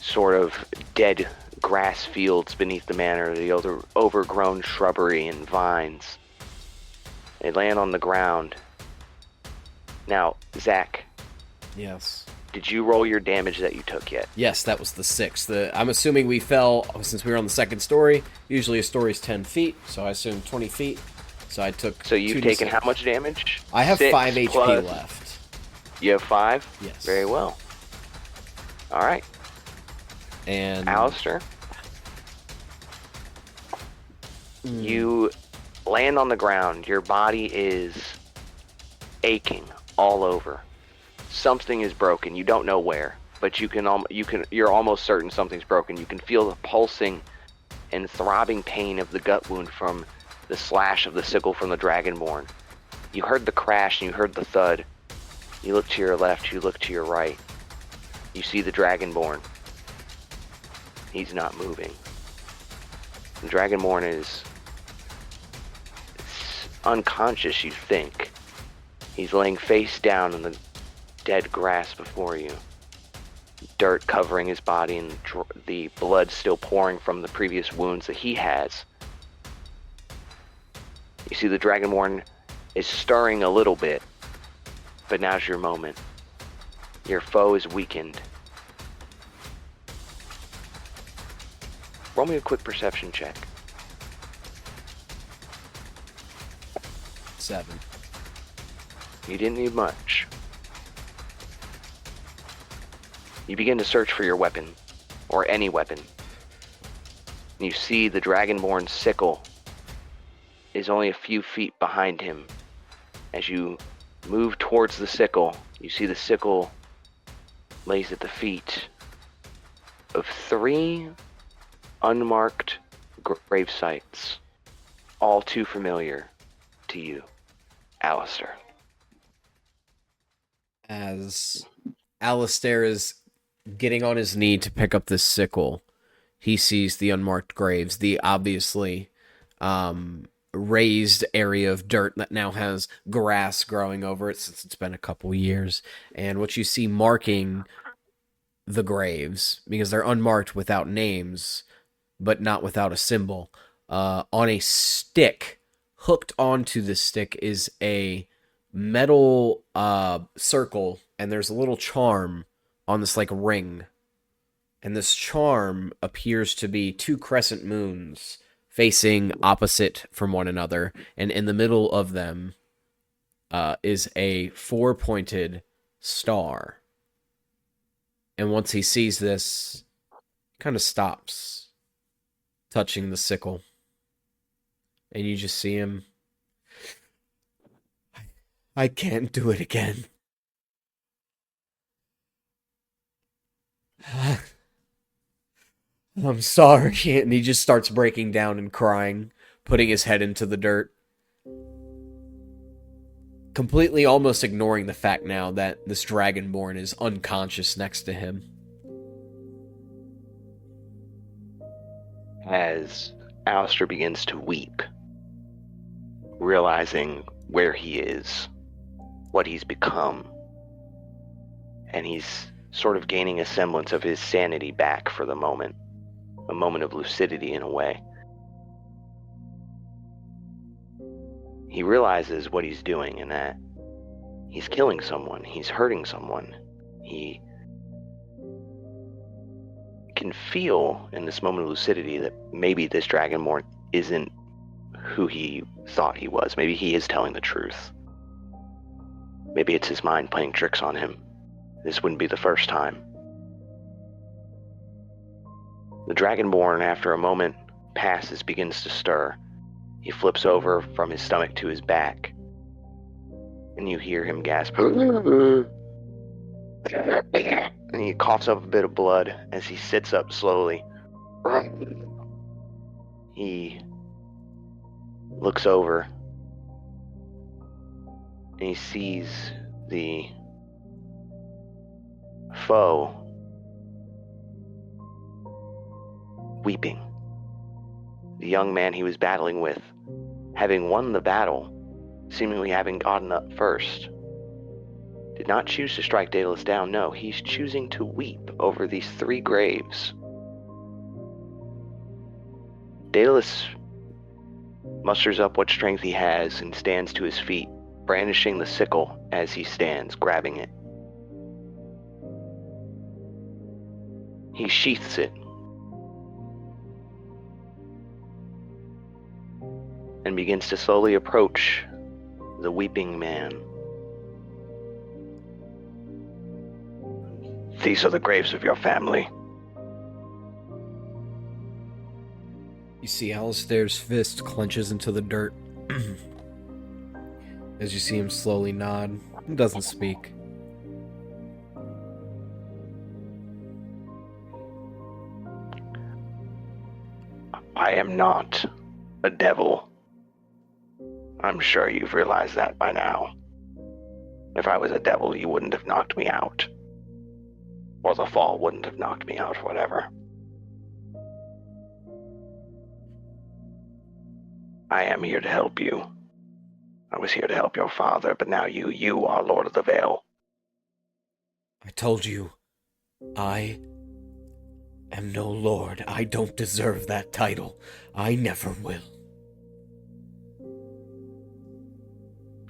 [SPEAKER 2] sort of dead grass fields beneath the manor, the overgrown shrubbery and vines. They land on the ground. Now, Zach.
[SPEAKER 3] Yes.
[SPEAKER 2] Did you roll your damage that you took yet?
[SPEAKER 3] Yes, that was the 6. I'm assuming we fell, since we were on the second story. Usually a story's 10 feet, so I assumed 20 feet. So I took.
[SPEAKER 2] So you've taken how much damage?
[SPEAKER 3] I have
[SPEAKER 2] 6
[SPEAKER 3] 5 HP
[SPEAKER 2] plus.
[SPEAKER 3] left.
[SPEAKER 2] You have 5?
[SPEAKER 3] Yes.
[SPEAKER 2] Very well. Alright.
[SPEAKER 3] And
[SPEAKER 2] Alistair, you land on the ground. Your body is aching all over. Something is broken. You don't know where, but you're almost certain something's broken. You can feel the pulsing and throbbing pain of the gut wound from the slash of the sickle from the Dragonborn. You heard the crash and you heard the thud. You look to your left, you look to your right. You see the Dragonborn. He's not moving. The Dragonborn is unconscious, you think. He's laying face down in the dead grass before you. Dirt covering his body and the blood still pouring from the previous wounds that he has. You see the Dragonborn is stirring a little bit, but now's your moment. Your foe is weakened. Roll me a quick perception check.
[SPEAKER 3] 7.
[SPEAKER 2] You didn't need much. You begin to search for your weapon, or any weapon. And you see the Dragonborn's sickle is only a few feet behind him. As you move towards the sickle, you see the sickle lays at the feet of 3 unmarked grave sites, all too familiar to you, Alistair.
[SPEAKER 3] As Alistair is getting on his knee to pick up this sickle, he sees the unmarked graves, the obviously raised area of dirt that now has grass growing over it since it's been a couple years. And what you see marking the graves, because they're unmarked without names, but not without a symbol, on a stick, hooked onto the stick is a metal circle, and there's a little charm on this like ring. And this charm appears to be 2 crescent moons facing opposite from one another, and in the middle of them is a 4-pointed star. And once he sees this, kind of stops touching the sickle. And you just see him. I can't do it again. I'm sorry. And he just starts breaking down and crying, putting his head into the dirt. Completely almost ignoring the fact now that this Dragonborn is unconscious next to him.
[SPEAKER 2] As Alistair begins to weep, realizing where he is, what he's become, and he's sort of gaining a semblance of his sanity back for the moment, a moment of lucidity in a way. He realizes what he's doing and that he's killing someone, he's hurting someone. He can feel in this moment of lucidity that maybe this Dragonborn isn't who he thought he was. Maybe he is telling the truth. Maybe it's his mind playing tricks on him. This wouldn't be the first time. The Dragonborn, after a moment passes, begins to stir. He flips over from his stomach to his back, and you hear him gasp. And he coughs up a bit of blood as he sits up slowly. He looks over, and he sees the foe weeping. The young man he was battling with, having won the battle, seemingly having gotten up first, did not choose to strike Daedallus down. No, he's choosing to weep over these 3 graves. Daedallus musters up what strength he has and stands to his feet, brandishing the sickle as he stands, grabbing it. He sheaths it and begins to slowly approach the weeping man. These are the graves of your family.
[SPEAKER 3] You see Alistair's fist clenches into the dirt. As you see him slowly nod. He doesn't speak.
[SPEAKER 2] I am not a devil. I'm sure you've realized that by now. If I was a devil, you wouldn't have knocked me out. Or the fall wouldn't have knocked me out, whatever. I am here to help you. I was here to help your father, but now you are Lord of the Vale.
[SPEAKER 3] I told you, I am no lord. I don't deserve that title. I never will.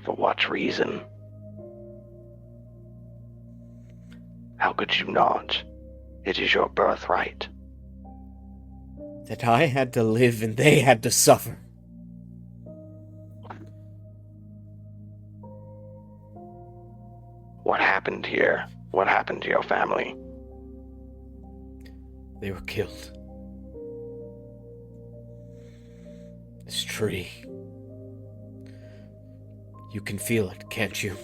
[SPEAKER 2] For what reason? How could you not? It is your birthright.
[SPEAKER 3] That I had to live and they had to suffer.
[SPEAKER 2] What happened here? What happened to your family?
[SPEAKER 3] They were killed. This tree. You can feel it, can't you?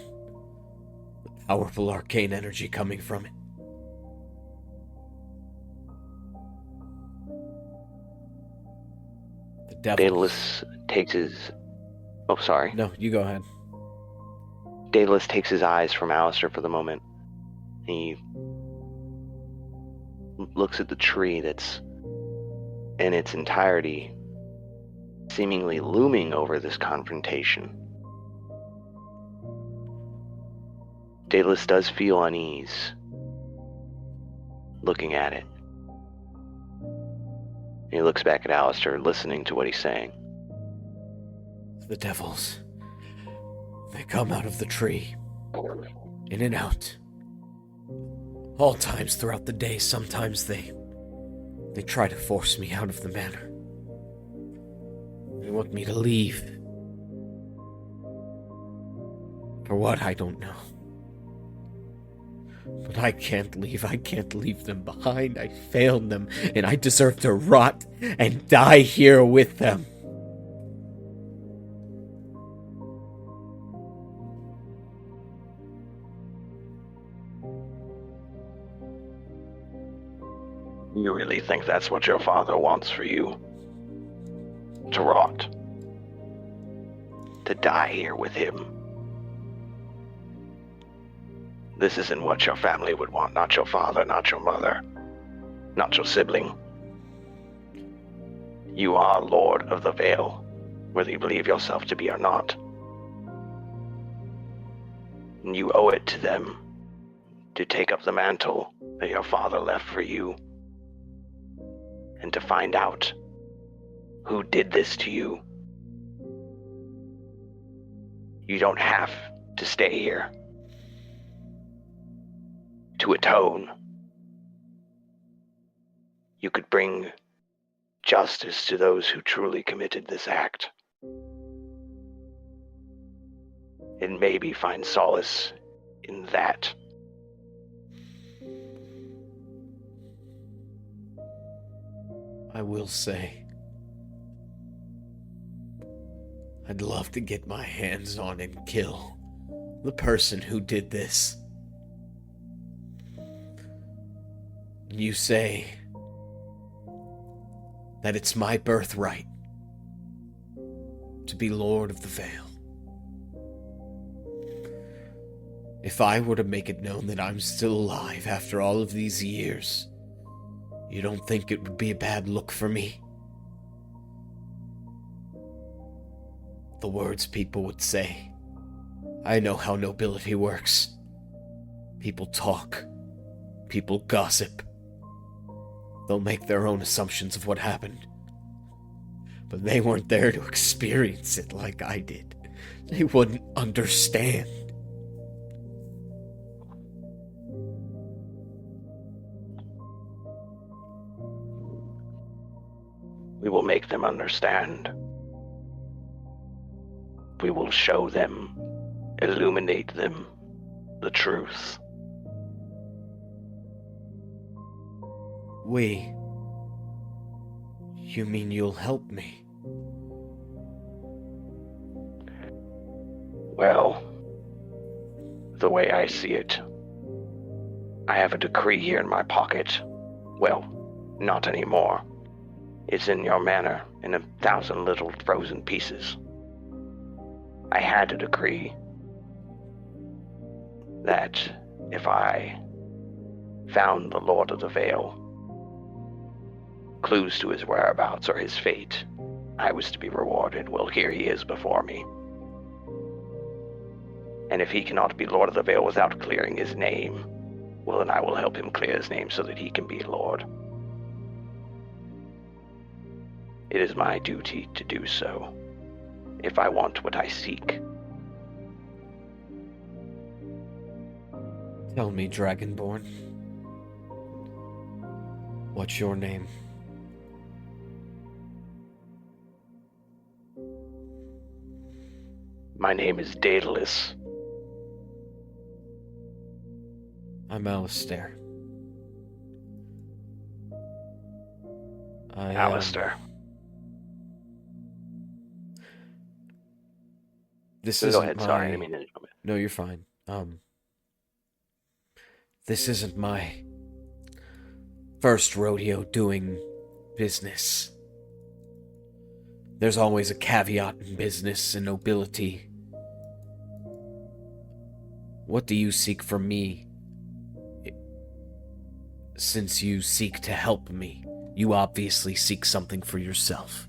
[SPEAKER 3] The powerful arcane energy coming from it. The devil.
[SPEAKER 2] Daedallus takes his... Oh, sorry.
[SPEAKER 3] No, you go ahead.
[SPEAKER 2] Daedallus takes his eyes from Alistair for the moment. He looks at the tree that's in its entirety, seemingly looming over this confrontation. Daedallus does feel unease looking at it. He looks back at Alistair, listening to what he's saying.
[SPEAKER 3] The devils. They come out of the tree. In and out. All times throughout the day. Sometimes they try to force me out of the manor. They want me to leave. For what, I don't know. But I can't leave. I can't leave them behind. I failed them, and I deserve to rot and die here with them.
[SPEAKER 2] You really think that's what your father wants for you? To rot? To die here with him? This isn't what your family would want, not your father, not your mother, not your sibling. You are Lord of the Veil, whether you believe yourself to be or not. And you owe it to them to take up the mantle that your father left for you and to find out who did this to you. You don't have to stay here to atone. You could bring justice to those who truly committed this act, and maybe find solace in that.
[SPEAKER 3] I will say, I'd love to get my hands on and kill the person who did this. You say that it's my birthright to be Lord of the Veil. If I were to make it known that I'm still alive after all of these years, you don't think it would be a bad look for me? The words people would say. I know how nobility works. People talk. People gossip. They'll make their own assumptions of what happened. But they weren't there to experience it like I did. They wouldn't understand.
[SPEAKER 2] We will make them understand. We will show them, illuminate them, the truth.
[SPEAKER 3] You mean you'll help me?
[SPEAKER 2] Well, the way I see it, I have a decree here in my pocket. Well, not anymore. It's in your manor in 1,000 little frozen pieces. I had a decree that if I found the Lord of the Veil, clues to his whereabouts or his fate, I was to be rewarded. Well, here he is before me. And if he cannot be Lord of the Veil without clearing his name, well, then I will help him clear his name so that he can be Lord. It is my duty to do so, if I want what I seek.
[SPEAKER 3] Tell me, Dragonborn. What's your name?
[SPEAKER 2] My name is Daedallus.
[SPEAKER 3] I'm Alistair.
[SPEAKER 2] Alistair.
[SPEAKER 3] This
[SPEAKER 2] Go
[SPEAKER 3] isn't
[SPEAKER 2] ahead,
[SPEAKER 3] my...
[SPEAKER 2] sorry, I didn't mean to interrupt.
[SPEAKER 3] No, you're fine. This isn't my first rodeo doing business. There's always a caveat in business and nobility. What do you seek from me? Since you seek to help me, you obviously seek something for yourself.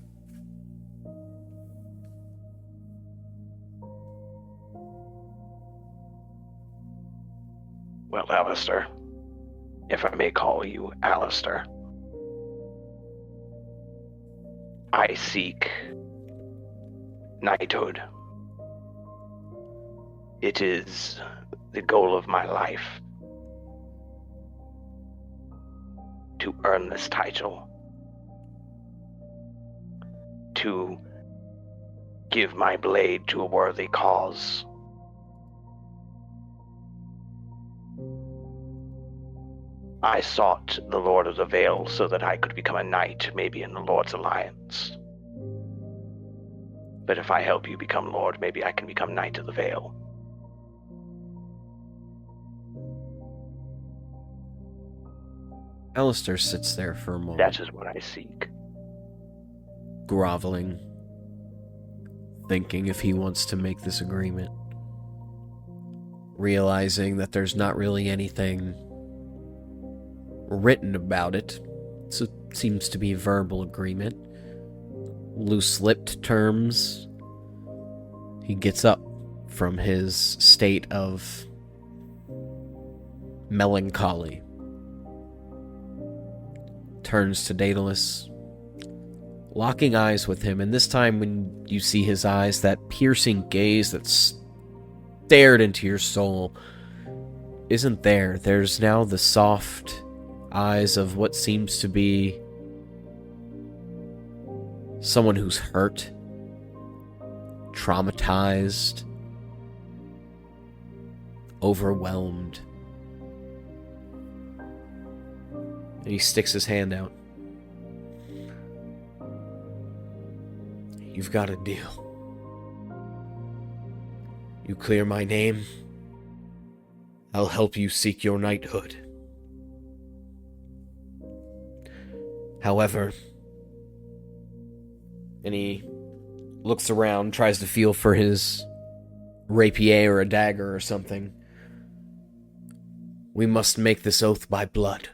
[SPEAKER 2] Well, Alistair, if I may call you Alistair, I seek knighthood. It is the goal of my life to earn this title, to give my blade to a worthy cause. I sought the Lord of the Veil so that I could become a knight, maybe in the Lord's Alliance. But if I help you become Lord, maybe I can become Knight of the Veil.
[SPEAKER 3] Alistair sits there for a moment.
[SPEAKER 2] That is what I seek.
[SPEAKER 3] Groveling, thinking if he wants to make this agreement, realizing that there's not really anything written about it, so it seems to be verbal agreement, loose-lipped terms. He gets up from his state of melancholy, turns to Daedallus, locking eyes with him, and this time when you see his eyes, that piercing gaze that stared into your soul isn't there. There's now the soft eyes of what seems to be someone who's hurt, traumatized, overwhelmed. And he sticks his hand out. You've got a deal. You clear my name, I'll help you seek your knighthood. However, and he looks around, tries to feel for his rapier or a dagger or something. We must make this oath by blood.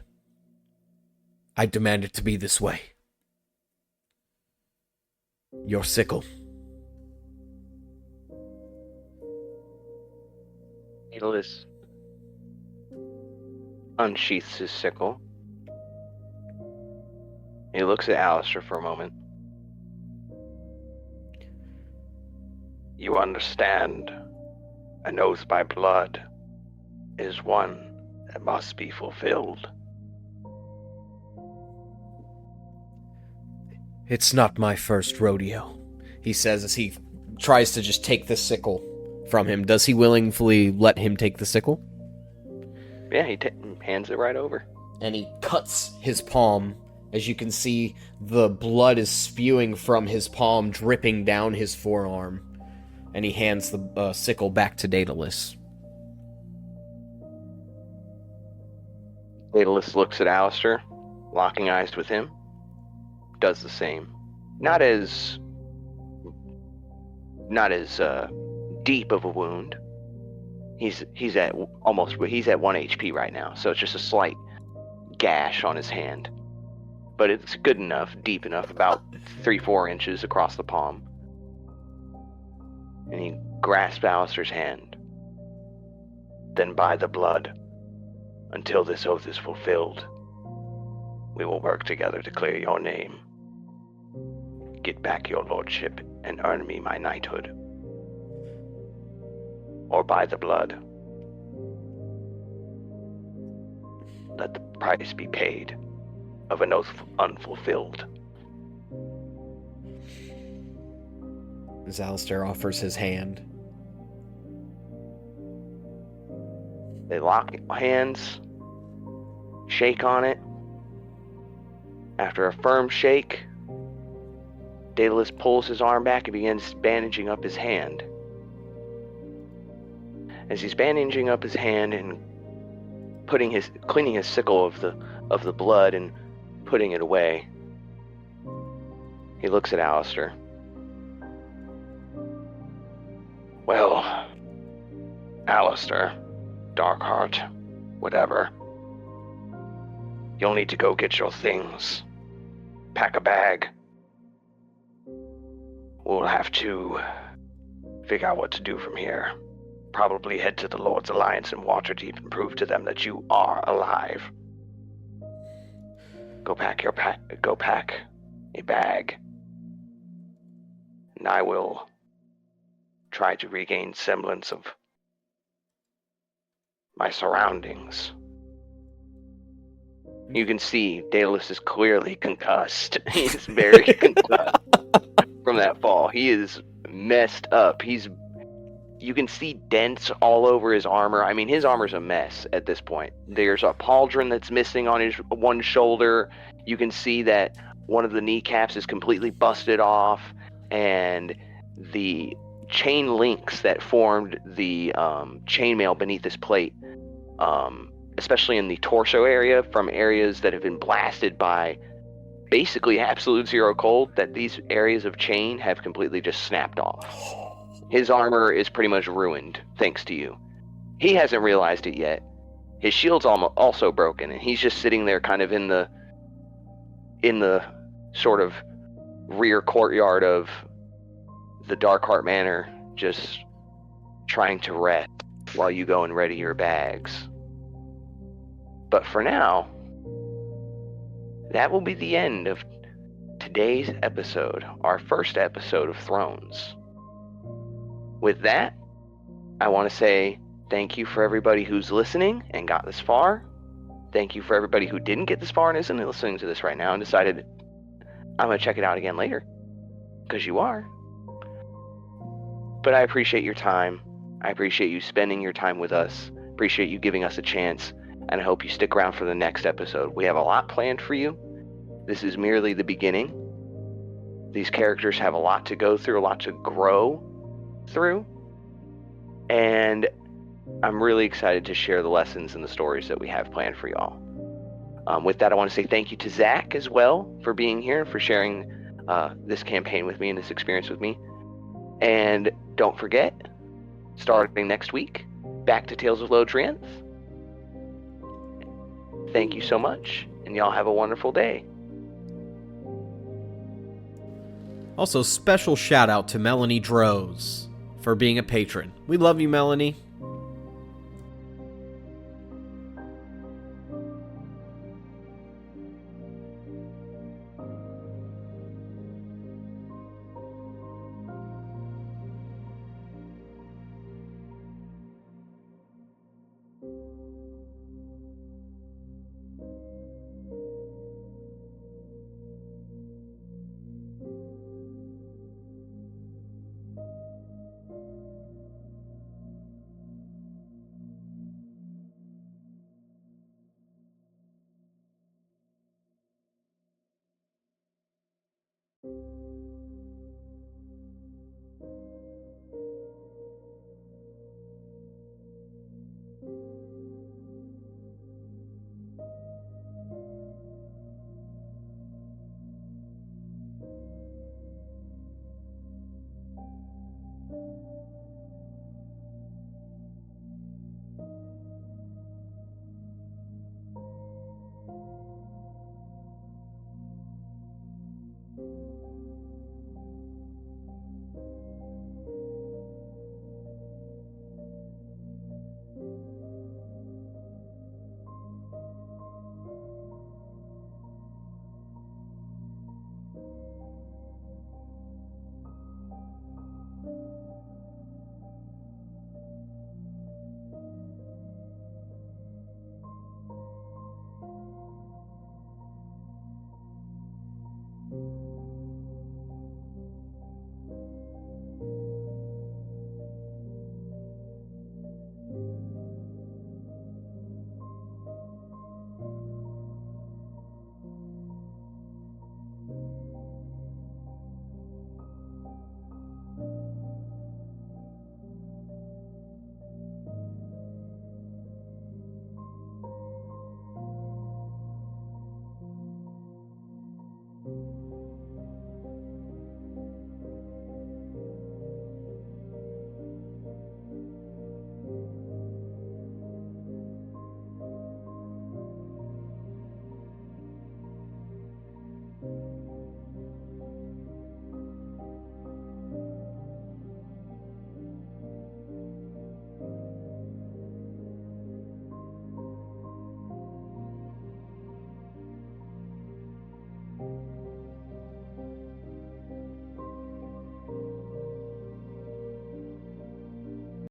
[SPEAKER 3] I demand it to be this way. Your sickle.
[SPEAKER 2] Daedallus unsheaths his sickle. He looks at Alistair for a moment. You understand, an oath by blood is one that must be fulfilled.
[SPEAKER 3] It's not my first rodeo, he says as he tries to just take the sickle from him. Does he willingly let him take the sickle?
[SPEAKER 2] Yeah, he hands it right over.
[SPEAKER 3] And he cuts his palm. As you can see, the blood is spewing from his palm, dripping down his forearm. And he hands the sickle back to Daedallus.
[SPEAKER 2] Daedallus looks at Alistair, locking eyes with him. Does the same. Not as deep of a wound. He's at 1 HP right now, so it's just a slight gash on his hand. But it's good enough, deep enough, about 3-4 inches across the palm. And he grasps Alistair's hand. Then by the blood, until this oath is fulfilled, we will work together to clear your name. Get back your lordship and earn me my knighthood. Or by the blood, let the price be paid of an oath unfulfilled.
[SPEAKER 3] As Alistair offers his hand.
[SPEAKER 2] They lock hands, shake on it. After a firm shake, Daedalus pulls his arm back and begins bandaging up his hand. As he's bandaging up his hand and cleaning his sickle of the blood and putting it away, he looks at Alistair. Well, Alistair, Darkheart, whatever. You'll need to go get your things. Pack a bag. We'll have to figure out what to do from here. Probably head to the Lord's Alliance in Waterdeep and prove to them that you are alive. Go pack a bag. And I will try to regain semblance of my surroundings. You can see Daedalus is clearly concussed. He's very concussed from that fall. He is messed up. You can see dents all over his armor. I mean, his armor's a mess at this point. There's a pauldron that's missing on his one shoulder. You can see that one of the kneecaps is completely busted off, and the chain links that formed the chainmail beneath his plate especially in the torso area, from areas that have been blasted by basically absolute zero cold, that these areas of chain have completely just snapped off. His armor is pretty much ruined, thanks to you. He hasn't realized it yet. His shield's also broken, and he's just sitting there kind of in the sort of rear courtyard of the Darkheart Manor, just trying to rest while you go and ready your bags. But for now, that will be the end of today's episode, our first episode of Thrones. With that, I want to say thank you for everybody who's listening and got this far. Thank you for everybody who didn't get this far and isn't listening to this right now and decided, I'm going to check it out again later. Because you are. But I appreciate your time. I appreciate you spending your time with us. Appreciate you giving us a chance. And I hope you stick around for the next episode. We have a lot planned for you. This is merely the beginning. These characters have a lot to go through, a lot to grow through. And I'm really excited to share the lessons and the stories that we have planned for y'all. With that, I want to say thank you to Zach as well for being here and for sharing this campaign with me and this experience with me. And don't forget, starting next week, back to Tales of Lodrianth. Thank you so much, and y'all have a wonderful day.
[SPEAKER 1] Also, special shout out to Melanie Droz for being a patron. We love you, Melanie.